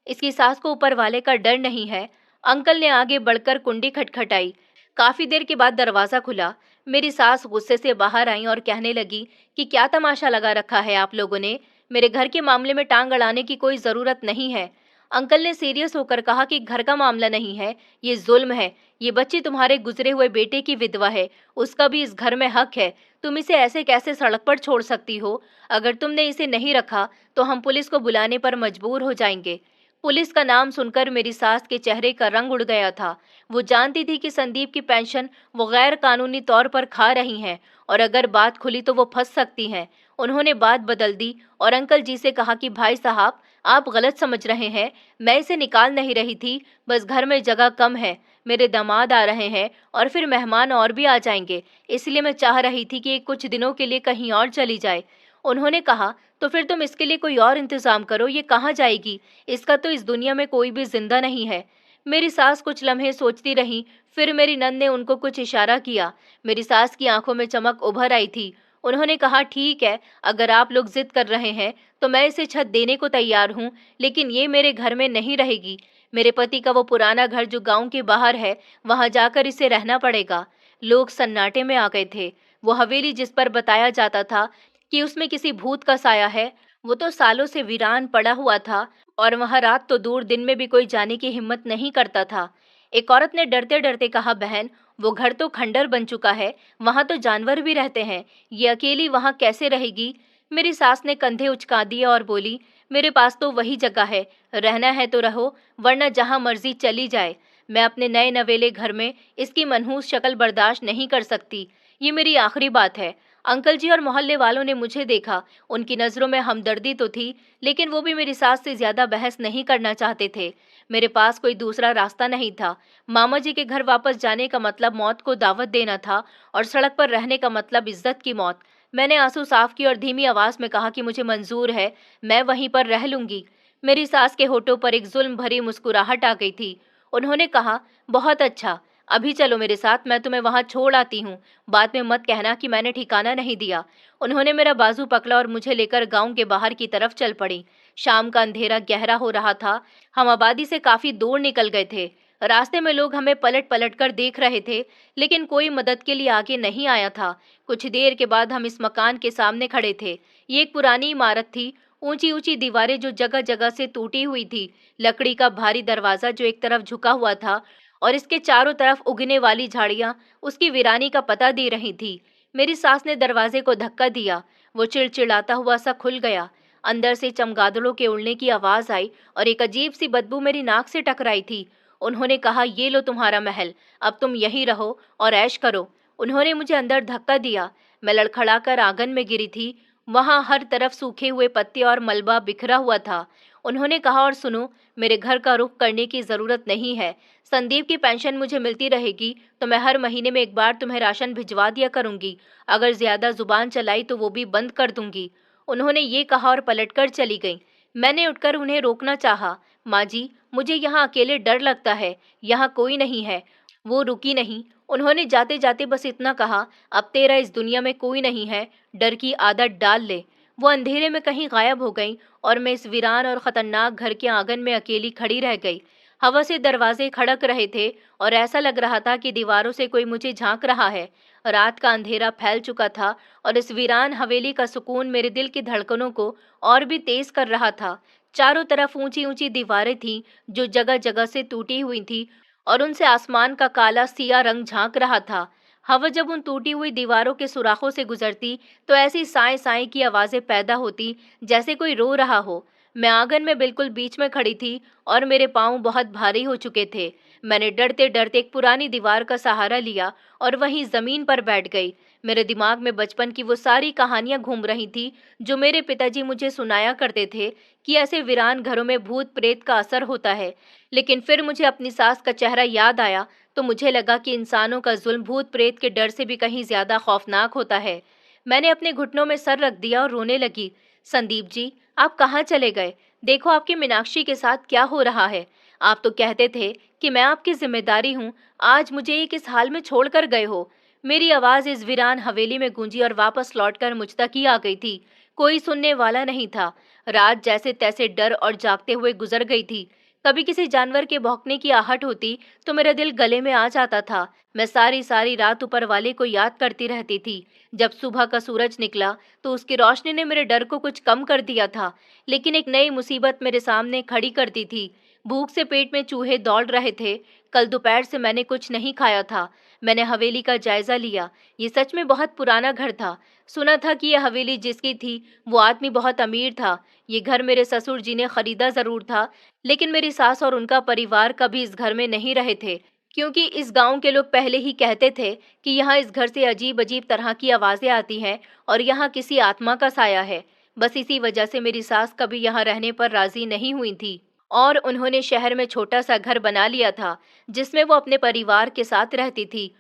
इसकी सास को ऊपर वाले का डर नहीं है। अंकल ने आगे बढ़कर कुंडी खटखटाई। काफी देर के बाद दरवाजा खुला। मेरी सास गुस्से से बाहर आई और कहने लगी कि क्या तमाशा लगा रखा है आप लोगों ने? मेरे घर के मामले में टांग अड़ाने की कोई जरूरत नहीं है। अंकल ने सीरियस होकर कहा कि घर का मामला नहीं है, ये जुल्म है। ये बच्ची तुम्हारे गुजरे हुए बेटे की विधवा है, उसका भी इस घर में हक है। तुम इसे ऐसे कैसे सड़क पर छोड़ सकती हो? अगर तुमने इसे नहीं रखा तो हम पुलिस को बुलाने पर मजबूर हो जाएंगे। पुलिस का नाम सुनकर मेरी सास के चेहरे का रंग उड़ गया था। वो जानती थी कि संदीप की पेंशन वो गैर कानूनी तौर पर खा रही हैं और अगर बात खुली तो वो फंस सकती हैं। उन्होंने बात बदल दी और अंकल जी से कहा कि भाई साहब, आप गलत समझ रहे हैं। मैं इसे निकाल नहीं रही थी, बस घर में जगह कम है। मेरे दामाद आ रहे हैं और फिर मेहमान और भी आ जाएंगे, इसलिए मैं चाह रही थी कि ये कुछ दिनों के लिए कहीं और चली जाए। उन्होंने कहा, तो फिर तुम इसके लिए कोई और इंतजाम करो, ये कहाँ जाएगी? इसका तो इस दुनिया में कोई भी जिंदा नहीं है। मेरी सास कुछ लम्हे सोचती रही, फिर मेरी नंद ने उनको कुछ इशारा किया। मेरी सास की आंखों में चमक उभर आई थी। उन्होंने कहा, ठीक है, अगर आप लोग जिद कर रहे हैं तो मैं इसे छत देने को तैयार हूँ, लेकिन ये मेरे घर में नहीं रहेगी। मेरे पति का वो पुराना घर जो गांव के बाहर है, वहां जाकर इसे रहना पड़ेगा। लोग सन्नाटे में आ गए थे। वो हवेली जिस पर बताया जाता था कि उसमें किसी भूत का साया है, वो तो सालों से वीरान पड़ा हुआ था और वहां रात तो दूर दिन में भी कोई जाने की हिम्मत नहीं करता था। एक औरत ने डरते डरते कहा, बहन, वो घर तो खंडर बन चुका है, वहां तो जानवर भी रहते हैं, ये अकेली वहां कैसे रहेगी? मेरी सास ने कंधे उचका दिए और बोली, मेरे पास तो वही जगह है, रहना है तो रहो, वरना जहां मर्जी चली जाए। मैं अपने नए नवेले घर में इसकी मनहूस शक्ल बर्दाश्त नहीं कर सकती। ये मेरी आखिरी बात है। अंकल जी और मोहल्ले वालों ने मुझे देखा, उनकी नजरों में हमदर्दी तो थी, लेकिन वो भी मेरी सास से ज्यादा बहस नहीं करना चाहते थे। मेरे पास कोई दूसरा रास्ता नहीं था। मामा जी के घर वापस जाने का मतलब मौत को दावत देना था और सड़क पर रहने का मतलब इज्जत की मौत। मैंने आंसू साफ किए और धीमी आवाज में कहा कि मुझे मंजूर है, मैं वहीं पर रह लूंगी। मेरी सास के होठों पर एक जुल्म भरी मुस्कुराहट आ गई थी। उन्होंने कहा, बहुत अच्छा, अभी चलो मेरे साथ, मैं तुम्हें वहां छोड़ आती हूँ। बाद में मत कहना कि मैंने ठिकाना नहीं दिया। उन्होंने मेरा बाजू पकड़ा और मुझे लेकर गांव के बाहर की तरफ चल पड़ी। शाम का अंधेरा गहरा हो रहा था। हम आबादी से काफी दूर निकल गए थे। रास्ते में लोग हमें पलट पलट कर देख रहे थे, लेकिन कोई मदद के लिए आगे नहीं आया था। कुछ देर के बाद हम इस मकान के सामने खड़े थे। ये एक पुरानी इमारत थी, ऊंची ऊंची दीवारें जो जगह जगह से टूटी हुई थी, लकड़ी का भारी दरवाजा जो एक तरफ झुका हुआ था और इसके चारों तरफ उगने वाली झाड़ियां उसकी वीरानी का पता दे रही थी। मेरी सास ने दरवाजे को धक्का दिया। वो चिड़चिड़ाता हुआ सा खुल गया। अंदर से चमगादड़ों के उड़ने की आवाज आई और एक अजीब सी बदबू मेरी नाक से टकराई थी। उन्होंने कहा, ये लो तुम्हारा महल, अब तुम यहीं रहो और ऐश करो। उन्होंने मुझे अंदर धक्का दिया। मैं लड़खड़ाकर आंगन में गिरी थी। वहां हर तरफ सूखे हुए पत्ते और मलबा बिखरा हुआ था। उन्होंने कहा, और सुनो, मेरे घर का रुख करने की जरूरत नहीं है। संदीप की पेंशन मुझे मिलती रहेगी तो मैं हर महीने में एक बार तुम्हें राशन भिजवा दिया करूंगी। अगर ज्यादा जुबान चलाई तो वो भी बंद कर दूंगी। उन्होंने ये कहा और पलटकर चली गई। मैंने उठकर उन्हें रोकना चाहा। माँ जी, मुझे यहाँ अकेले डर लगता है, यहाँ कोई नहीं है। वो रुकी नहीं। उन्होंने जाते जाते बस इतना कहा, अब तेरा इस दुनिया में कोई नहीं है, डर की आदत डाल ले। वो अंधेरे में कहीं गायब हो गई और मैं इस वीरान और खतरनाक घर के आंगन में अकेली खड़ी रह गई। हवा से दरवाजे खड़क रहे थे और ऐसा लग रहा था कि दीवारों से कोई मुझे झांक रहा है। रात का अंधेरा फैल चुका था और इस वीरान हवेली का सुकून मेरे दिल की धड़कनों को और भी तेज कर रहा था। चारों तरफ ऊंची ऊंची दीवारें थीं जो जगह जगह से टूटी हुई थी और उनसे आसमान का काला सिया रंग झांक रहा था। हवा जब उन टूटी हुई दीवारों के सुराखों से गुजरती तो ऐसी साए साए की आवाजें पैदा होती जैसे कोई रो रहा हो। मैं आंगन में बिल्कुल बीच में खड़ी थी और मेरे पांव बहुत भारी हो चुके थे। मैंने डरते डरते एक पुरानी दीवार का सहारा लिया और वहीं जमीन पर बैठ गई। मेरे दिमाग में बचपन की वो सारी कहानियां घूम रही थी जो मेरे पिताजी मुझे सुनाया करते थे कि ऐसे वीरान घरों में भूत प्रेत का असर होता है। लेकिन फिर मुझे अपनी सास का चेहरा याद आया तो मुझे लगा कि इंसानों का जुल्म भूत प्रेत के डर से भी कहीं ज्यादा खौफनाक होता है। मैंने अपने घुटनों में सर रख दिया और रोने लगी। संदीप जी, आप कहाँ चले गए? देखो आपकी मीनाक्षी के साथ क्या हो रहा है। आप तो कहते थे कि मैं आपकी जिम्मेदारी हूँ, आज मुझे ये किस हाल में छोड़कर गए हो? मेरी आवाज इस वीरान हवेली में गूंजी और वापस लौटकर मुझ तक ही आ गई थी। कोई सुनने वाला नहीं था। रात जैसे तैसे डर और जागते हुए गुजर गई थी। कभी किसी जानवर के भौंकने की आहट होती तो मेरा दिल गले में आ जाता था। मैं सारी सारी रात ऊपर वाले को याद करती रहती थी। जब सुबह का सूरज निकला तो उसकी रोशनी ने मेरे डर को कुछ कम कर दिया था, लेकिन एक नई मुसीबत मेरे सामने खड़ी करती थी। भूख से पेट में चूहे दौड़ रहे थे। कल दोपहर से मैंने कुछ नहीं खाया था। मैंने हवेली का जायजा लिया। ये सच में बहुत पुराना घर था। सुना था कि यह हवेली जिसकी थी वो आदमी बहुत अमीर था। ये घर मेरे ससुर जी ने खरीदा जरूर था, लेकिन मेरी सास और उनका परिवार कभी इस घर में नहीं रहे थे, क्योंकि इस गांव के लोग पहले ही कहते थे कि यहाँ इस घर से अजीब अजीब तरह की आवाजें आती हैं और यहाँ किसी आत्मा का साया है। बस इसी वजह से मेरी सास कभी यहाँ रहने पर राजी नहीं हुई थी और उन्होंने शहर में छोटा सा घर बना लिया था जिसमें वो अपने परिवार के साथ रहती थी,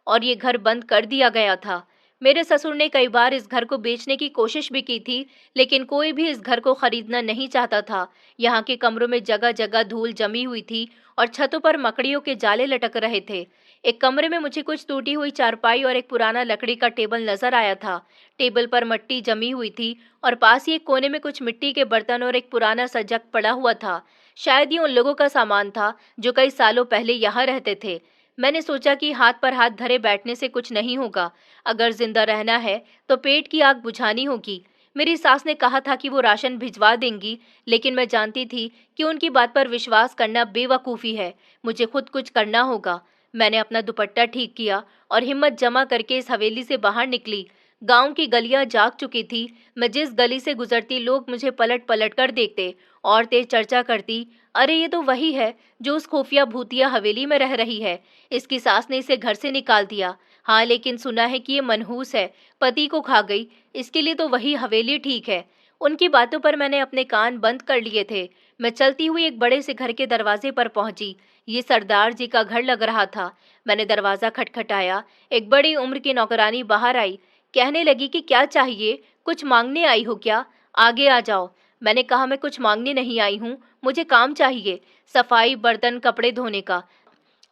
और ये घर बंद कर दिया गया था। मेरे ससुर ने कई बार इस घर को बेचने की कोशिश भी की थी, लेकिन कोई भी इस घर को खरीदना नहीं चाहता था। यहाँ के कमरों में जगह जगह धूल जमी हुई थी और छतों पर मकड़ियों के जाले लटक रहे थे। एक कमरे में मुझे कुछ टूटी हुई चारपाई और एक पुराना लकड़ी का टेबल नजर आया था। टेबल पर मिट्टी जमी हुई थी और पास ही एक कोने में कुछ मिट्टी के बर्तन और एक पुराना सा जग पड़ा हुआ था। शायद ये उन लोगों का सामान था जो कई सालों पहले यहाँ रहते थे। मैंने सोचा कि हाथ पर हाथ धरे बैठने से कुछ नहीं होगा। अगर जिंदा रहना है तो पेट की आग बुझानी होगी। मेरी सास ने कहा था कि वो राशन भिजवा देंगी, लेकिन मैं जानती थी कि उनकी बात पर विश्वास करना बेवकूफ़ी है। मुझे खुद कुछ करना होगा। मैंने अपना दुपट्टा ठीक किया और हिम्मत जमा करके इस हवेली से बाहर निकली। गांव की गलियां जाग चुकी थी। मैं जिस गली से गुजरती लोग मुझे पलट पलट कर देखते। औरतें चर्चा करती, अरे ये तो वही है जो उस खुफिया भूतिया हवेली में रह रही है। इसकी सास ने इसे घर से निकाल दिया। हाँ, लेकिन सुना है कि ये मनहूस है, पति को खा गई। इसके लिए तो वही हवेली ठीक है। उनकी बातों पर मैंने अपने कान बंद कर लिए थे। मैं चलती हुई एक बड़े से घर के दरवाजे पर पहुंची। ये सरदार जी का घर लग रहा था। मैंने दरवाजा खटखटाया। एक बड़ी उम्र की नौकरानी बाहर आई। कहने लगी कि क्या चाहिए, कुछ मांगने आई हो क्या? आगे आ जाओ। मैंने कहा, मैं कुछ मांगने नहीं आई हूँ, मुझे काम चाहिए, सफाई, बर्तन, कपड़े धोने का।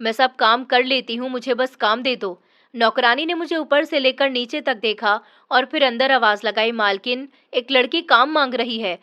मैं सब काम कर लेती हूँ, मुझे बस काम दे दो। नौकरानी ने मुझे ऊपर से लेकर नीचे तक देखा और फिर अंदर आवाज लगाई, मालकिन, एक लड़की काम मांग रही है।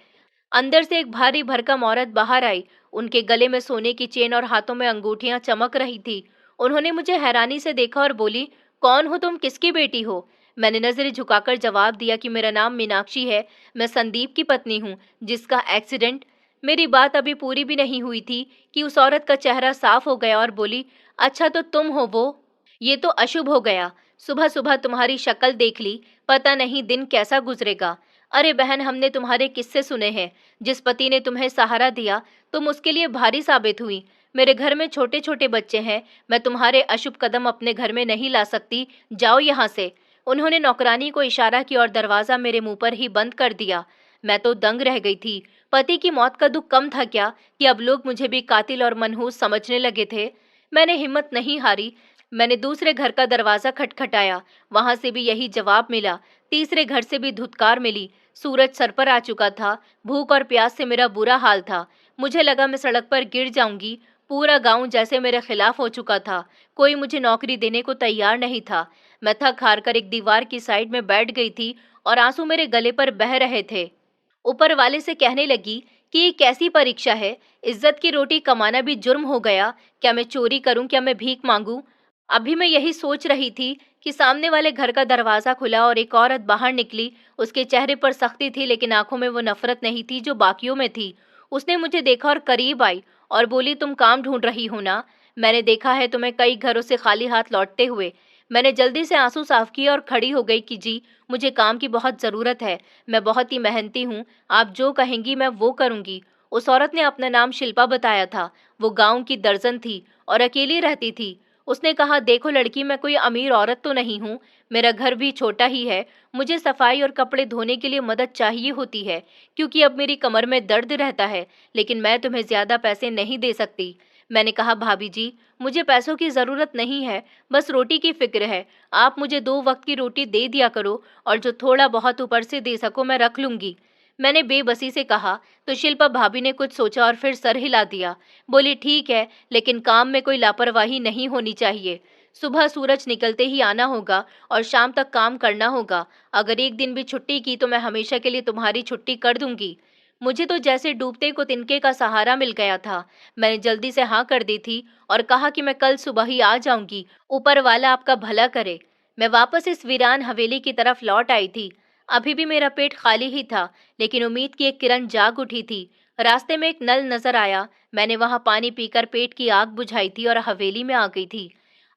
अंदर से एक भारी भरकम औरत बाहर आई। उनके गले में सोने की चेन और हाथों में अंगूठियां चमक रही थी। उन्होंने मुझे हैरानी से देखा और बोली, कौन हो तुम, किसकी बेटी हो? मैंने नजरें झुकाकर जवाब दिया कि मेरा नाम मीनाक्षी है, मैं संदीप की पत्नी हूँ जिसका एक्सीडेंट। मेरी बात अभी पूरी भी नहीं हुई थी कि उस औरत का चेहरा साफ हो गया और बोली, अच्छा तो तुम हो वो? ये तो अशुभ हो गया। सुबह सुबह तुम्हारी शक्ल देख ली, पता नहीं दिन कैसा गुजरेगा। अरे बहन, हमने तुम्हारे किस्से सुने हैं। जिस पति ने तुम्हें सहारा दिया तुम उसके लिए भारी साबित हुई। मेरे घर में छोटे छोटे बच्चे हैं, मैं तुम्हारे अशुभ कदम अपने घर में नहीं ला सकती, जाओ यहाँ से। उन्होंने नौकरानी को इशारा किया और दरवाजा मेरे मुंह पर ही बंद कर दिया। मैं तो दंग रह गई थी। पति की मौत का दुख कम था क्या कि अब लोग मुझे भी कातिल और मनहूस समझने लगे थे। मैंने हिम्मत नहीं हारी। मैंने दूसरे घर का दरवाजा खटखटाया, वहां से भी यही जवाब मिला। तीसरे घर से भी धुतकार मिली। सूरज सर पर आ चुका था। भूख और प्यास से मेरा बुरा हाल था। मुझे लगा मैं सड़क पर गिर जाऊंगी। पूरा गांव जैसे मेरे खिलाफ हो चुका था। कोई मुझे नौकरी देने को तैयार नहीं था। मैं थक हार कर एक दीवार की साइड में बैठ गई थी और आंसू मेरे गले पर बह रहे थे। ऊपर वाले से कहने लगी कि ये कैसी परीक्षा है, इज्जत की रोटी कमाना भी जुर्म हो गया। क्या मैं चोरी करूं, क्या मैं भीख मांगूं? अभी मैं यही सोच रही थी कि सामने वाले घर का दरवाजा खुला और एक औरत बाहर निकली। उसके चेहरे पर सख्ती थी, लेकिन आंखों में वो नफरत नहीं थी जो बाकियों में थी। उसने मुझे देखा और करीब आई और बोली, तुम काम ढूंढ रही हो ना? मैंने देखा है तुम्हें कई घरों से खाली हाथ लौटते हुए। मैंने जल्दी से आंसू साफ किए और खड़ी हो गई कि जी, मुझे काम की बहुत ज़रूरत है। मैं बहुत ही मेहनती हूँ, आप जो कहेंगी मैं वो करूँगी। उस औरत ने अपना नाम शिल्पा बताया था। वो गांव की दर्जन थी और अकेली रहती थी। उसने कहा, देखो लड़की, मैं कोई अमीर औरत तो नहीं हूँ, मेरा घर भी छोटा ही है। मुझे सफाई और कपड़े धोने के लिए मदद चाहिए होती है, क्योंकि अब मेरी कमर में दर्द रहता है, लेकिन मैं तुम्हें ज़्यादा पैसे नहीं दे सकती। मैंने कहा, भाभी जी, मुझे पैसों की ज़रूरत नहीं है, बस रोटी की फिक्र है। आप मुझे 2 वक्त की रोटी दे दिया करो और जो थोड़ा बहुत ऊपर से दे सको मैं रख लूँगी। मैंने बेबसी से कहा। तो शिल्पा भाभी ने कुछ सोचा और फिर सर हिला दिया। बोली, ठीक है, लेकिन काम में कोई लापरवाही नहीं होनी चाहिए। सुबह सूरज निकलते ही आना होगा और शाम तक काम करना होगा। अगर एक दिन भी छुट्टी की तो मैं हमेशा के लिए तुम्हारी छुट्टी कर दूंगी। मुझे तो जैसे डूबते को तिनके का सहारा मिल गया था। मैंने जल्दी से हाँ कर दी थी और कहा कि मैं कल सुबह ही आ जाऊंगी, ऊपर वाला आपका भला करे। मैं वापस इस वीरान हवेली की तरफ लौट आई थी। अभी भी मेरा पेट खाली ही था, लेकिन उम्मीद की एक किरण जाग उठी थी। रास्ते में एक नल नजर आया। मैंने वहां पानी पीकर पेट की आग बुझाई थी और हवेली में आ गई थी।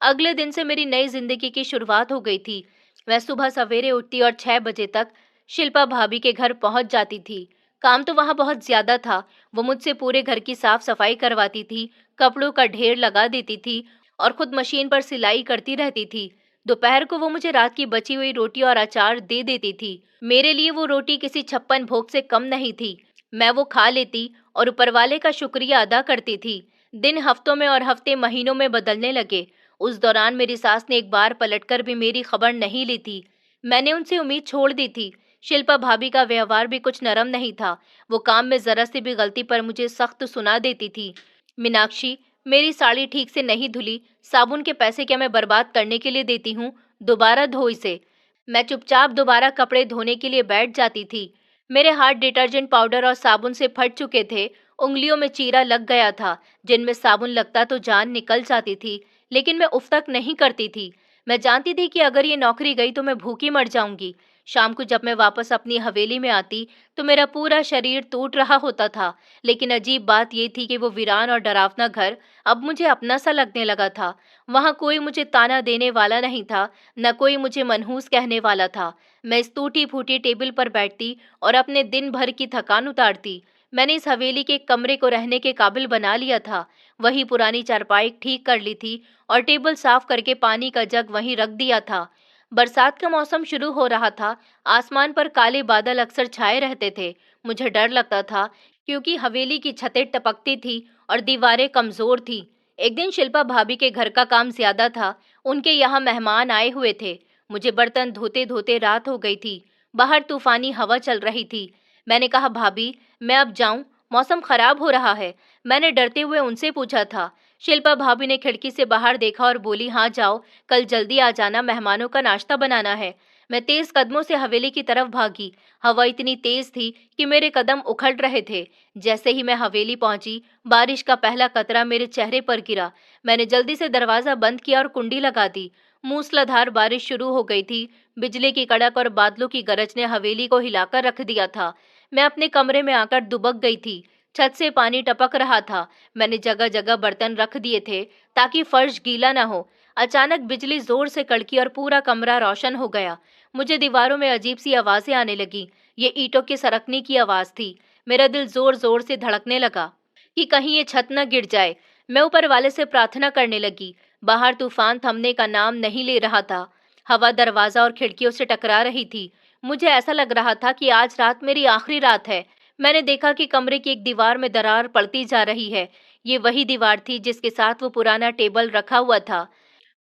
अगले दिन से मेरी नई जिंदगी की शुरुआत हो गई थी। मैं सुबह सवेरे उठती और 6 बजे तक शिल्पा भाभी के घर पहुंच जाती थी। काम तो वहां बहुत ज्यादा था। वो मुझसे पूरे घर की साफ सफाई करवाती थी, कपड़ों का ढेर लगा देती थी और खुद मशीन पर सिलाई करती रहती थी। दोपहर को वो मुझे रात की बची हुई रोटी और अचार दे देती थी। मेरे लिए वो रोटी किसी छप्पन भोग से कम नहीं थी। मैं वो खा लेती और ऊपर वाले का शुक्रिया अदा करती थी। दिन हफ्तों में और हफ्ते महीनों में बदलने लगे। उस दौरान मेरी सास ने एक बार पलटकर भी मेरी खबर नहीं ली थी। मैंने उनसे उम्मीद छोड़ दी थी। शिल्पा भाभी का व्यवहार भी कुछ नरम नहीं था। वो काम में जरा सी भी गलती पर मुझे सख्त सुना देती थी। मीनाक्षी, मेरी साड़ी ठीक से नहीं धुली, साबुन के पैसे क्या मैं बर्बाद करने के लिए देती हूँ? दोबारा धो इसे। मैं चुपचाप दोबारा कपड़े धोने के लिए बैठ जाती थी। मेरे हाथ डिटर्जेंट पाउडर और साबुन से फट चुके थे। उंगलियों में चीरा लग गया था। जिनमें साबुन लगता तो जान निकल जाती थी, लेकिन मैं उफ तक नहीं करती थी। मैं जानती थी कि अगर ये नौकरी गई तो मैं भूखी मर जाऊंगी। शाम को जब मैं वापस अपनी हवेली में आती तो मेरा पूरा शरीर टूट रहा होता था। लेकिन अजीब बात ये थी कि वो वीरान और डरावना घर अब मुझे अपना सा लगने लगा था। वहां कोई मुझे ताना देने वाला नहीं था, न कोई मुझे मनहूस कहने वाला था। मैं इस टूटी फूटी टेबल पर बैठती और अपने दिन भर की थकान उतारती। मैंने इस हवेली के कमरे को रहने के काबिल बना लिया था। वही पुरानी चारपाई ठीक कर ली थी और टेबल साफ करके पानी का जग वहीं रख दिया था। बरसात का मौसम शुरू हो रहा था। आसमान पर काले बादल अक्सर छाए रहते थे। मुझे डर लगता था क्योंकि हवेली की छतें टपकती थी और दीवारें कमजोर थी। एक दिन शिल्पा भाभी के घर का काम ज्यादा था। उनके यहाँ मेहमान आए हुए थे। मुझे बर्तन धोते धोते रात हो गई थी। बाहर तूफानी हवा चल रही थी। मैंने कहा, भाभी, मैं अब जाऊं? मौसम खराब हो रहा है। मैंने डरते हुए उनसे पूछा था। शिल्पा भाभी ने खिड़की से बाहर देखा और बोली, हाँ जाओ, कल जल्दी आ जाना, मेहमानों का नाश्ता बनाना है। मैं तेज कदमों से हवेली की तरफ भागी। हवा इतनी तेज थी कि मेरे कदम उखड़ रहे थे। जैसे ही मैं हवेली पहुंची, बारिश का पहला कतरा मेरे चेहरे पर गिरा। मैंने जल्दी से दरवाजा बंद किया और कुंडी लगा दी। मूसलाधार बारिश शुरू हो गई थी। बिजली की कड़क और बादलों की गरज ने हवेली को हिलाकर रख दिया था। मैं अपने कमरे में आकर दुबक गई थी। छत से पानी टपक रहा था। मैंने जगह जगह बर्तन रख दिए थे ताकि फर्श गीला न हो। अचानक बिजली जोर से कड़की और पूरा कमरा रोशन हो गया। मुझे दीवारों में अजीब सी आवाजें आने लगी। ये ईंटों के सरकने की आवाज थी। मेरा दिल जोर जोर से धड़कने लगा कि कहीं ये छत न गिर जाए। मैं ऊपर वाले से प्रार्थना करने लगी। बाहर तूफान थमने का नाम नहीं ले रहा था। हवा दरवाजा और खिड़कियों से टकरा रही थी। मुझे ऐसा लग रहा था कि आज रात मेरी आखिरी रात है। मैंने देखा कि कमरे की एक दीवार में दरार पड़ती जा रही है। ये वही दीवार थी जिसके साथ वो पुराना टेबल रखा हुआ था।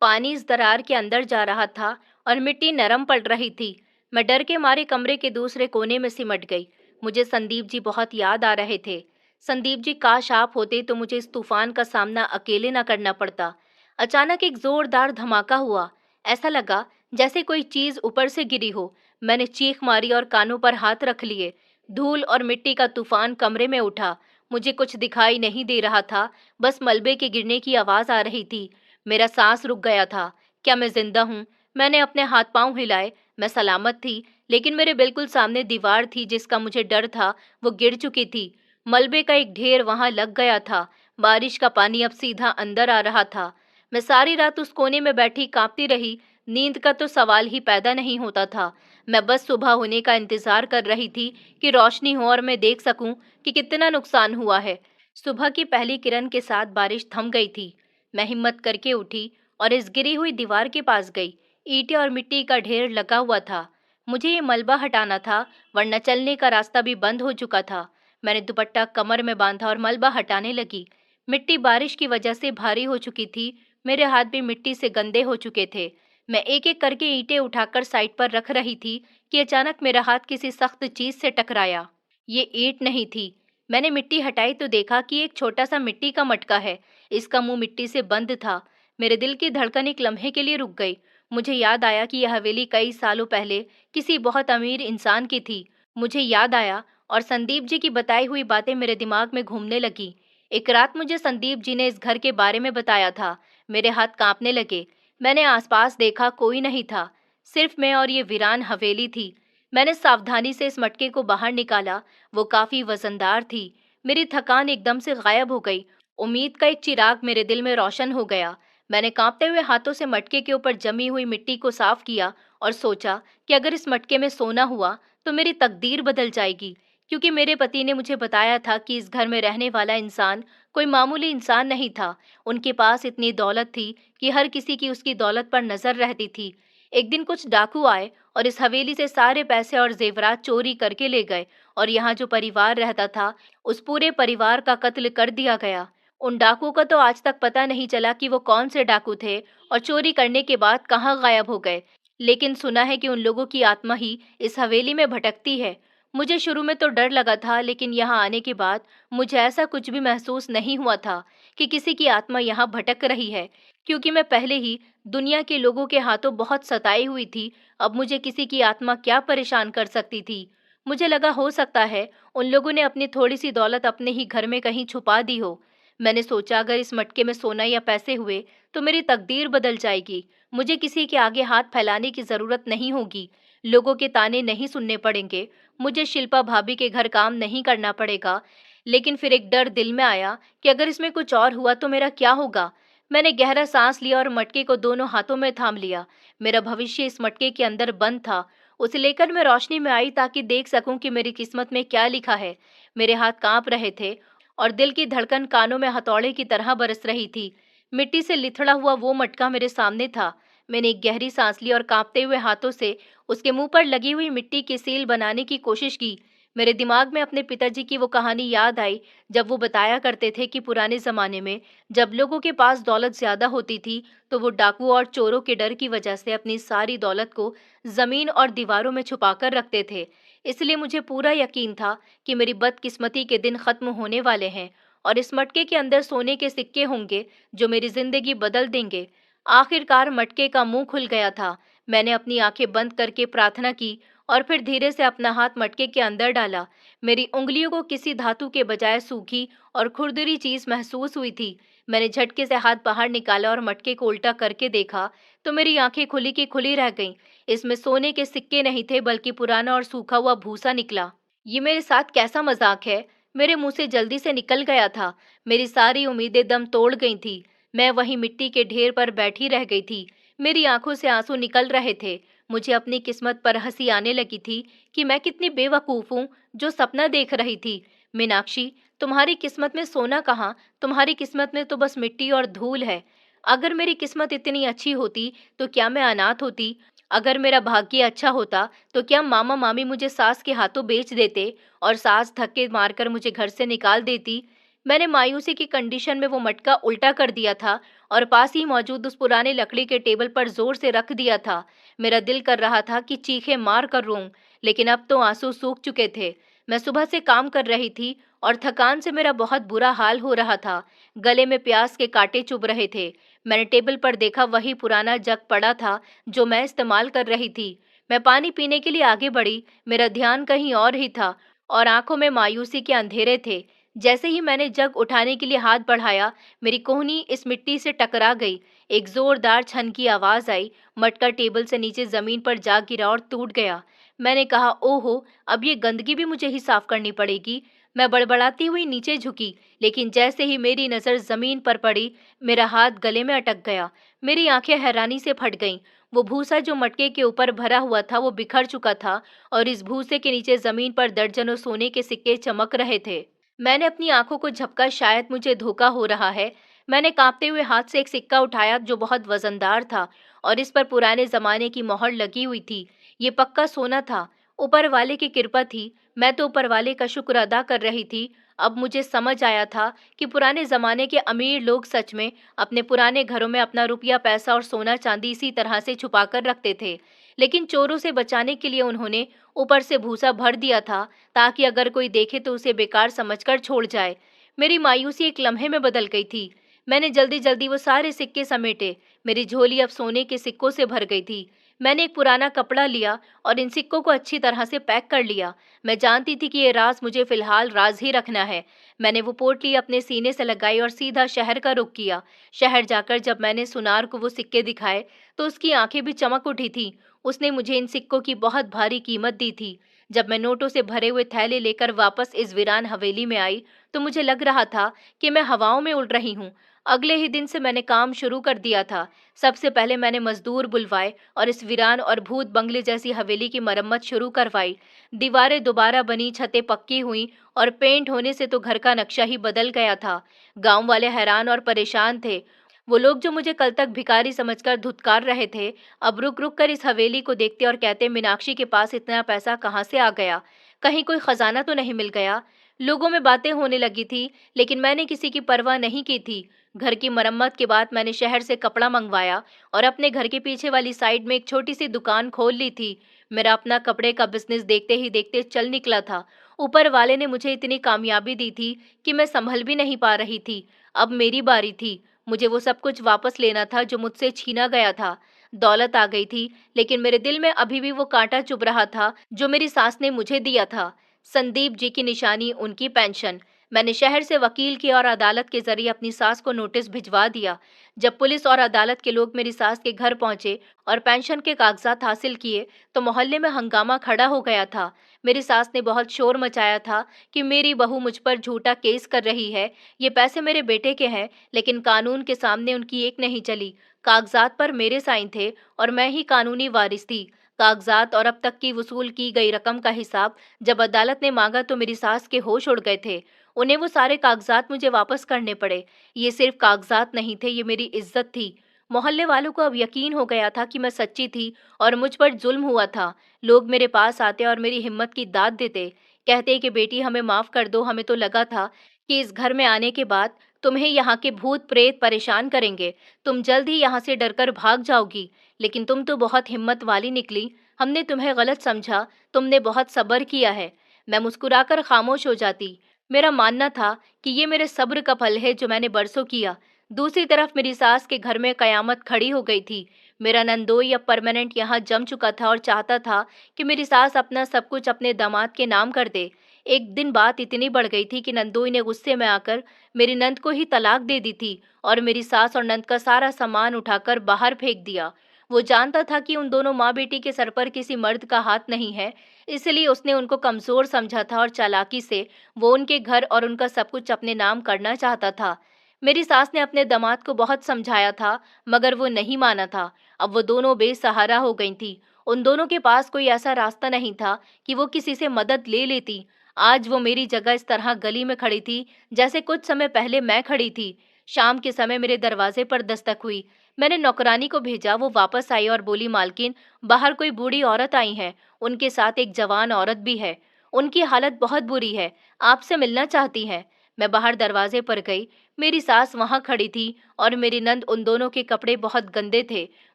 पानी इस दरार के अंदर जा रहा था और मिट्टी नरम पड़ रही थी। मैं डर के मारे कमरे के दूसरे कोने में सिमट गई। मुझे संदीप जी बहुत याद आ रहे थे। संदीप जी, काश आप होते तो मुझे इस तूफान का सामना अकेले ना करना पड़ता। अचानक एक जोरदार धमाका हुआ। ऐसा लगा जैसे कोई चीज ऊपर से गिरी हो। मैंने चीख मारी और कानों पर हाथ रख लिए। धूल और मिट्टी का तूफान कमरे में उठा। मुझे कुछ दिखाई नहीं दे रहा था, बस मलबे के गिरने की आवाज आ रही थी। मेरा सांस रुक गया था। क्या मैं जिंदा हूँ? मैंने अपने हाथ पांव हिलाए। मैं सलामत थी, लेकिन मेरे बिल्कुल सामने दीवार थी जिसका मुझे डर था, वो गिर चुकी थी। मलबे का एक ढेर वहां लग गया था। बारिश का पानी अब सीधा अंदर आ रहा था। मैं सारी रात उस कोने में बैठी कांपती रही। नींद का तो सवाल ही पैदा नहीं होता था। मैं बस सुबह होने का इंतजार कर रही थी कि रोशनी हो और मैं देख सकूं कि कितना नुकसान हुआ है। सुबह की पहली किरण के साथ बारिश थम गई थी। मैं हिम्मत करके उठी और इस गिरी हुई दीवार के पास गई। ईंटें और मिट्टी का ढेर लगा हुआ था। मुझे ये मलबा हटाना था, वरना चलने का रास्ता भी बंद हो चुका था। मैंने दुपट्टा कमर में बांधा और मलबा हटाने लगी। मिट्टी बारिश की वजह से भारी हो चुकी थी। मेरे हाथ भी मिट्टी से गंदे हो चुके थे। मैं एक एक करके ईंटें उठाकर साइड पर रख रही थी कि अचानक मेरा हाथ किसी सख्त चीज से टकराया। ये ईंट नहीं थी। मैंने मिट्टी हटाई तो देखा कि एक छोटा सा मिट्टी का मटका है। इसका मुंह मिट्टी से बंद था। मेरे दिल की धड़कन एक लम्हे के लिए रुक गई। मुझे याद आया कि यह हवेली कई सालों पहले किसी बहुत अमीर इंसान की थी। मुझे याद आया और संदीप जी की बताई हुई बातें मेरे दिमाग में घूमने लगी। एक रात मुझे संदीप जी ने इस घर के बारे में बताया था। मेरे हाथ कांपने लगे। मैंने आसपास देखा, कोई नहीं था। सिर्फ मैं और ये वीरान हवेली थी। मैंने सावधानी से इस मटके को बाहर निकाला। वो काफी वजनदार थी। मेरी थकान एकदम से गायब हो गई। उम्मीद का एक चिराग मेरे दिल में रोशन हो गया। मैंने कांपते हुए हाथों से मटके के ऊपर जमी हुई मिट्टी को साफ किया और सोचा कि अगर इस मटके में सोना हुआ तो मेरी तकदीर बदल जाएगी, क्योंकि मेरे पति ने मुझे बताया था कि इस घर में रहने वाला इंसान कोई मामूली इंसान नहीं था। उनके पास इतनी दौलत थी कि हर किसी की उसकी दौलत पर नजर रहती थी। एक दिन कुछ डाकू आए और इस हवेली से सारे पैसे और जेवरात चोरी करके ले गए, और यहाँ जो परिवार रहता था उस पूरे परिवार का कत्ल कर दिया गया। उन डाकुओं का तो आज तक पता नहीं चला कि वो कौन से डाकू थे और चोरी करने के बाद कहाँ गायब हो गए। लेकिन सुना है कि उन लोगों की आत्मा ही इस हवेली में भटकती है। मुझे शुरू में तो डर लगा था, लेकिन यहाँ आने के बाद मुझे ऐसा कुछ भी महसूस नहीं हुआ था कि किसी की आत्मा यहाँ भटक रही है, क्योंकि मैं पहले ही दुनिया के लोगों के हाथों बहुत सताई हुई थी। अब मुझे किसी की आत्मा क्या परेशान कर सकती थी। मुझे लगा हो सकता है उन लोगों ने अपनी थोड़ी सी दौलत अपने ही घर में कहीं छुपा दी हो। मैंने सोचा अगर इस मटके में सोना या पैसे हुए तो मेरी तकदीर बदल जाएगी। मुझे किसी के आगे हाथ फैलाने की जरूरत नहीं होगी, लोगों के ताने नहीं सुनने पड़ेंगे, मुझे शिल्पा भाभी के घर काम नहीं करना पड़ेगा। लेकिन फिर एक डर दिल में आया कि अगर इसमें कुछ और हुआ तो मेरा क्या होगा। मैंने गहरा सांस लिया और मटके को दोनों हाथों में थाम लिया। मेरा भविष्य इस मटके के अंदर बंद था। उसे लेकर मैं रोशनी में आई ताकि देख सकूं कि मेरी किस्मत में क्या लिखा है। मेरे हाथ कांप रहे थे और दिल की धड़कन कानों में हथौड़े की तरह बरस रही थी। मिट्टी से लिथड़ा हुआ वो मटका मेरे सामने था। मैंने एक गहरी सांस ली और कांपते हुए हाथों से उसके मुंह पर लगी हुई मिट्टी की सील बनाने की कोशिश की। मेरे दिमाग में अपने पिताजी की वो कहानी याद आई, जब वो बताया करते थे कि पुराने जमाने में जब लोगों के पास दौलत ज्यादा होती थी तो वो डाकुओं और चोरों के डर की वजह से अपनी सारी दौलत को जमीन और दीवारों में छुपाकर रखते थे। इसलिए मुझे पूरा यकीन था कि मेरी बदकिस्मती के दिन खत्म होने वाले हैं और इस मटके के अंदर सोने के सिक्के होंगे जो मेरी जिंदगी बदल देंगे। आखिरकार मटके का मुंह खुल गया था। मैंने अपनी आंखें बंद करके प्रार्थना की और फिर धीरे से अपना हाथ मटके के अंदर डाला। मेरी उंगलियों को किसी धातु के बजाय सूखी और खुरदरी चीज महसूस हुई थी। मैंने झटके से हाथ बाहर निकाला और मटके को उल्टा करके देखा तो मेरी आंखें खुली की खुली रह गईं। इसमें सोने के सिक्के नहीं थे, बल्कि पुराना और सूखा हुआ भूसा निकला। ये मेरे साथ कैसा मजाक है? मेरे मुंह से जल्दी से निकल गया था। मेरी सारी उम्मीदें दम तोड़ गई थी। मैं वहीं मिट्टी के ढेर पर बैठी रह गई थी। मेरी आंखों से आंसू निकल रहे थे। मुझे अपनी किस्मत पर हंसी आने लगी थी कि मैं कितनी बेवकूफ हूँ जो सपना देख रही थी। मीनाक्षी, तुम्हारी किस्मत में सोना कहाँ? तुम्हारी किस्मत में तो बस मिट्टी और धूल है। अगर मेरी किस्मत इतनी अच्छी होती तो क्या मैं अनाथ होती? अगर मेरा भाग्य अच्छा होता तो क्या मामा मामी मुझे सास के हाथों बेच देते और सास धक्के मारकर मुझे घर से निकाल देती? मैंने मायूसी की कंडीशन में वो मटका उल्टा कर दिया था और पास ही मौजूद उस पुराने लकड़ी के टेबल पर जोर से रख दिया था। मेरा दिल कर रहा था कि चीखे मार कर रोऊं, लेकिन अब तो आंसू सूख चुके थे। मैं सुबह से काम कर रही थी और थकान से मेरा बहुत बुरा हाल हो रहा था। गले में प्यास के कांटे चुभ रहे थे। मैंने टेबल पर देखा, वही पुराना जग पड़ा था जो मैं इस्तेमाल कर रही थी। मैं पानी पीने के लिए आगे बढ़ी। मेरा ध्यान कहीं और ही था और आंखों में मायूसी के अंधेरे थे। जैसे ही मैंने जग उठाने के लिए हाथ बढ़ाया, मेरी कोहनी इस मिट्टी से टकरा गई। एक जोरदार छन की आवाज आई। मटका टेबल से नीचे जमीन पर जा गिरा और टूट गया। मैंने कहा, ओहो, अब ये गंदगी भी मुझे ही साफ करनी पड़ेगी। मैं बड़बड़ाती हुई नीचे झुकी, लेकिन जैसे ही मेरी नजर जमीन पर पड़ी, मेरा हाथ गले में अटक गया। मेरी आंखें हैरानी से फट गईं। वो भूसा जो मटके के ऊपर भरा हुआ था वो बिखर चुका था और इस भूसे के नीचे जमीन पर दर्जनों सोने के सिक्के चमक रहे थे। मैंने अपनी आंखों को झपका, शायद मुझे धोखा हो रहा है। मैंने कांपते हुए हाथ से एक सिक्का उठाया जो बहुत वजनदार था और इस पर पुराने जमाने की मोहर लगी हुई थी। ये पक्का सोना था। ऊपर वाले की कृपा थी। मैं तो ऊपर वाले का शुक्र अदा कर रही थी। अब मुझे समझ आया था कि पुराने जमाने के अमीर लोग सच में अपने पुराने घरों में अपना रुपया, पैसा और सोना चांदी इसी तरह से छुपा कर रखते थे। लेकिन चोरों से बचाने के लिए उन्होंने ऊपर से भूसा भर दिया था, ताकि अगर कोई देखे तो उसे बेकार समझकर छोड़ जाए। मेरी मायूसी एक लम्हे में बदल गई थी। मैंने जल्दी जल्दी वो सारे सिक्के समेटे। मेरी झोली अब सोने के सिक्कों से भर गई थी। मैंने एक पुराना कपड़ा लिया और इन सिक्कों को अच्छी तरह से पैक कर लिया। मैं जानती थी कि ये राज मुझे फिलहाल राज ही रखना है। मैंने वो पोटली अपने सीने से लगाई और सीधा शहर का रुख किया। शहर जाकर जब मैंने सुनार को वो सिक्के दिखाए तो उसकी आंखें भी चमक उठी थी। उसने मुझे इन सिक्कों की बहुत भारी कीमत दी थी। जब मैं नोटों से भरे हुए थैले लेकर वापस इस वीरान हवेली में आई तो मुझे लग रहा था कि मैं हवाओं में उड़ रही हूँ। अगले ही दिन से मैंने काम शुरू कर दिया था। सबसे पहले मैंने मजदूर बुलवाए और इस वीरान और भूत बंगले जैसी हवेली की मरम्मत शुरू करवाई। दीवारें दोबारा बनी, छतें पक्की हुई और पेंट होने से तो घर का नक्शा ही बदल गया था। गांव वाले हैरान और परेशान थे। वो लोग जो मुझे कल तक भिखारी समझकर धुतकार रहे थे, अब रुक रुक कर इस हवेली को देखते और कहते, मीनाक्षी के पास इतना पैसा कहाँ से आ गया? कहीं कोई खजाना तो नहीं मिल गया? लोगों में बातें होने लगी थी, लेकिन मैंने किसी की परवाह नहीं की थी। घर की मरम्मत के बाद मैंने शहर से कपड़ा मंगवाया और अपने घर के पीछे वाली साइड में एक छोटी सी दुकान खोल ली थी। मेरा अपना कपड़े का बिजनेस देखते ही देखते चल निकला था। ऊपर वाले ने मुझे इतनी कामयाबी दी थी कि मैं संभल भी नहीं पा रही थी। अब मेरी बारी थी। मुझे वो सब कुछ वापस लेना था जो मुझसे छीना गया था। दौलत आ गई थी, लेकिन मेरे दिल में अभी भी वो कांटा चुभ रहा था जो मेरी सास ने मुझे दिया था। संदीप जी की निशानी, उनकी पेंशन। मैंने शहर से वकील की और अदालत के जरिए अपनी सास को नोटिस भिजवा दिया। जब पुलिस और अदालत के लोग मेरी सास के घर पहुंचे और पेंशन के कागजात हासिल किए, तो मोहल्ले में हंगामा खड़ा हो गया था। मेरी सास ने बहुत शोर मचाया था कि मेरी बहू मुझ पर झूठा केस कर रही है। ये पैसे मेरे बेटे के हैं, लेकिन कानून के सामने उनकी एक नहीं चली। कागजात पर मेरे साइन थे और मैं ही कानूनी वारिस थी। कागजात और अब तक की वसूल की गई रकम का हिसाब जब अदालत ने मांगा तो मेरी सास के होश उड़ गए थे। उन्हें वो सारे कागजात मुझे वापस करने पड़े। ये सिर्फ कागजात नहीं थे, ये मेरी इज्जत थी। मोहल्ले वालों को अब यकीन हो गया था कि मैं सच्ची थी और मुझ पर जुल्म हुआ था। लोग मेरे पास आते और मेरी हिम्मत की दाद देते, कहते कि बेटी हमें माफ कर दो, हमें तो लगा था कि इस घर में आने के बाद तुम्हें यहाँ के भूत प्रेत परेशान करेंगे, तुम जल्द ही यहाँ से डरकर भाग जाओगी। लेकिन तुम तो बहुत हिम्मत वाली निकली, हमने तुम्हें गलत समझा, तुमने बहुत सब्र किया है। मैं मुस्कुराकर खामोश हो जाती। मेरा मानना था कि ये मेरे सब्र का फल है जो मैंने बरसों किया। दूसरी तरफ मेरी सास के घर में कयामत खड़ी हो गई थी। मेरा नंदोई अब परमानेंट यहाँ जम चुका था और चाहता था कि मेरी सास अपना सब कुछ अपने दामाद के नाम कर दे। एक दिन बात इतनी बढ़ गई थी कि नंदोई ने गुस्से में आकर मेरी नंद को ही तलाक दे दी थी और मेरी सास और नंद का सारा सामान उठाकर बाहर फेंक दिया। वो जानता था कि उन दोनों माँ बेटी के सर पर किसी मर्द का हाथ नहीं है, इसलिए उसने उनको कमजोर समझा था और चालाकी से वो उनके घर और उनका सब कुछ अपने नाम करना चाहता था। मेरी सास ने अपने दामाद को बहुत समझाया था, मगर वो नहीं माना था। अब वो दोनों बेसहारा हो गई थी। उन दोनों के पास कोई ऐसा रास्ता नहीं था कि वो किसी से मदद ले लेती। आज वो मेरी जगह इस तरह गली में खड़ी थी जैसे कुछ समय पहले मैं खड़ी थी। शाम के समय मेरे दरवाजे पर दस्तक हुई। मैंने नौकरानी को भेजा, वो वापस आई और बोली, मालकिन, बाहर कोई बूढ़ी औरत आई है, उनके साथ एक जवान औरत भी है। उनकी हालत बहुत बुरी है, आपसे मिलना चाहती हैं। मैं बाहर दरवाजे पर गई। मेरी सास वहां खड़ी थी और मेरी नंद। उन दोनों के कपड़े बहुत गंदे थे,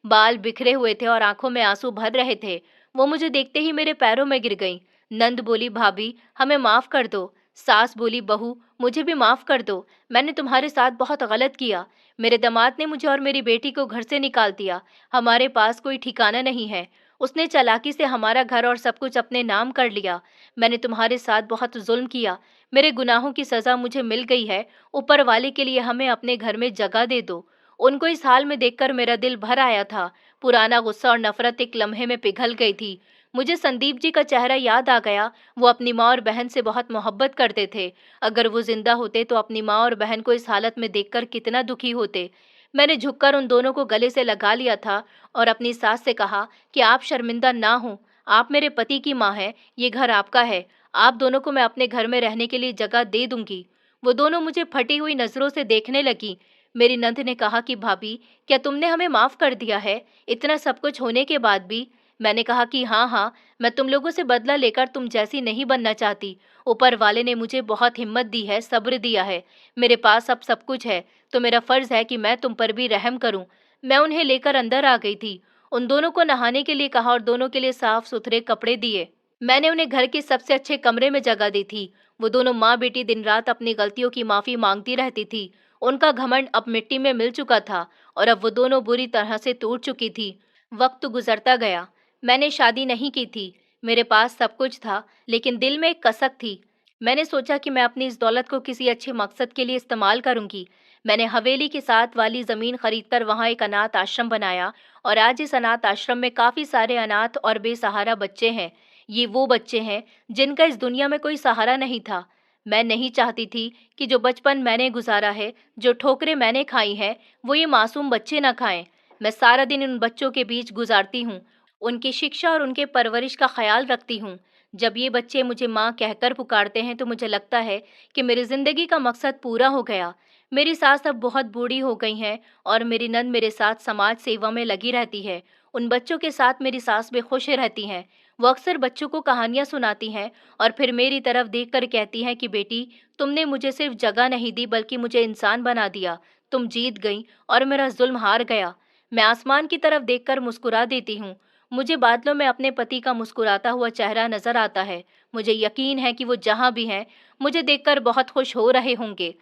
बाल बिखरे हुए थे और आंखों में आंसू भर रहे थे। वो मुझे देखते ही मेरे पैरों में गिर गईं। नंद बोली, भाभी हमें माफ कर दो। सास बोली, बहू मुझे भी माफ कर दो, मैंने तुम्हारे साथ बहुत गलत किया। मेरे दामाद ने मुझे और मेरी बेटी को घर से निकाल दिया। हमारे पास कोई ठिकाना नहीं है। उसने चालाकी से हमारा घर और सब कुछ अपने नाम कर लिया। मैंने तुम्हारे साथ बहुत जुल्म किया। मेरे गुनाहों की सजा मुझे मिल गई है। ऊपर वाले के लिए हमें अपने घर में जगह दे दो। उनको इस हाल में देखकर मेरा दिल भर आया था। पुराना गुस्सा और नफरत एक लम्हे में पिघल गई थी। मुझे संदीप जी का चेहरा याद आ गया। वो अपनी माँ और बहन से बहुत मोहब्बत करते थे। अगर वो जिंदा होते तो अपनी माँ और बहन को इस हालत में देखकर कितना दुखी होते। मैंने झुककर उन दोनों को गले से लगा लिया था और अपनी सास से कहा कि आप शर्मिंदा ना हो, आप मेरे पति की माँ हैं, ये घर आपका है। आप दोनों को मैं अपने घर में रहने के लिए जगह दे दूंगी। वो दोनों मुझे फटी हुई नजरों से देखने लगी। मेरी नंद ने कहा कि भाभी, क्या तुमने हमें माफ कर दिया है, इतना सब कुछ होने के बाद भी? मैंने कहा कि हाँ हाँ, मैं तुम लोगों से बदला लेकर तुम जैसी नहीं बनना चाहती। ऊपर वाले ने मुझे बहुत हिम्मत दी है, सब्र दिया है। मेरे पास अब सब कुछ है, तो मेरा फर्ज है कि मैं तुम पर भी रहम करूं। मैं उन्हें लेकर अंदर आ गई थी। उन दोनों को नहाने के लिए कहा और दोनों के लिए साफ सुथरे कपड़े दिए। मैंने उन्हें घर के सबसे अच्छे कमरे में जगह दी थी। वो दोनों माँ बेटी दिन रात अपनी गलतियों की माफी मांगती रहती थी। उनका घमंड अब मिट्टी में मिल चुका था और अब वो दोनों बुरी तरह से टूट चुकी थी। वक्त गुजरता गया। मैंने शादी नहीं की थी। मेरे पास सब कुछ था, लेकिन दिल में एक कसक थी। मैंने सोचा कि मैं अपनी इस दौलत को किसी अच्छे मकसद के लिए इस्तेमाल करूंगी। मैंने हवेली के साथ वाली जमीन खरीदकर वहां एक अनाथ आश्रम बनाया और आज इस अनाथ आश्रम में काफी सारे अनाथ और बेसहारा बच्चे हैं। ये वो बच्चे हैं जिनका इस दुनिया में कोई सहारा नहीं था। मैं नहीं चाहती थी कि जो बचपन मैंने गुजारा है, जो ठोकरें मैंने खाई हैं, वो ये मासूम बच्चे ना खाएं। मैं सारा दिन उन बच्चों के बीच गुजारती हूँ, उनकी शिक्षा और उनके परवरिश का ख्याल रखती हूँ। जब ये बच्चे मुझे माँ कहकर पुकारते हैं तो मुझे लगता है कि मेरी जिंदगी का मकसद पूरा हो गया। मेरी सास अब बहुत बूढ़ी हो गई हैं और मेरी नंद मेरे साथ समाज सेवा में लगी रहती है। उन बच्चों के साथ मेरी सास भी खुश रहती हैं। वो अक्सर बच्चों को कहानियां सुनाती हैं और फिर मेरी तरफ देखकर कहती हैं कि बेटी, तुमने मुझे सिर्फ जगह नहीं दी बल्कि मुझे इंसान बना दिया। तुम जीत गई और मेरा जुल्म हार गया। मैं आसमान की तरफ देखकर मुस्कुरा देती हूँ। मुझे बादलों में अपने पति का मुस्कुराता हुआ चेहरा नजर आता है। मुझे यकीन है कि वो जहाँ भी हैं, मुझे देखकर बहुत खुश हो रहे होंगे।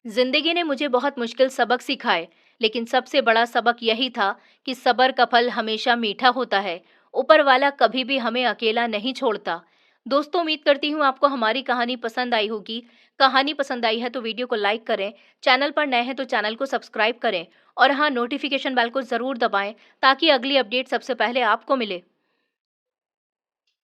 जिंदगी ने मुझे बहुत मुश्किल सबक सिखाए, लेकिन सबसे बड़ा सबक यही था कि सब्र का फल हमेशा मीठा होता है। ऊपर वाला कभी भी हमें अकेला नहीं छोड़ता। दोस्तों, उम्मीद करती हूँ आपको हमारी कहानी पसंद आई होगी। कहानी पसंद आई है तो वीडियो को लाइक करें, चैनल पर नए हैं तो चैनल को सब्सक्राइब करें और हाँ, नोटिफिकेशन बेल को ज़रूर दबाएं ताकि अगली अपडेट सबसे पहले आपको मिले।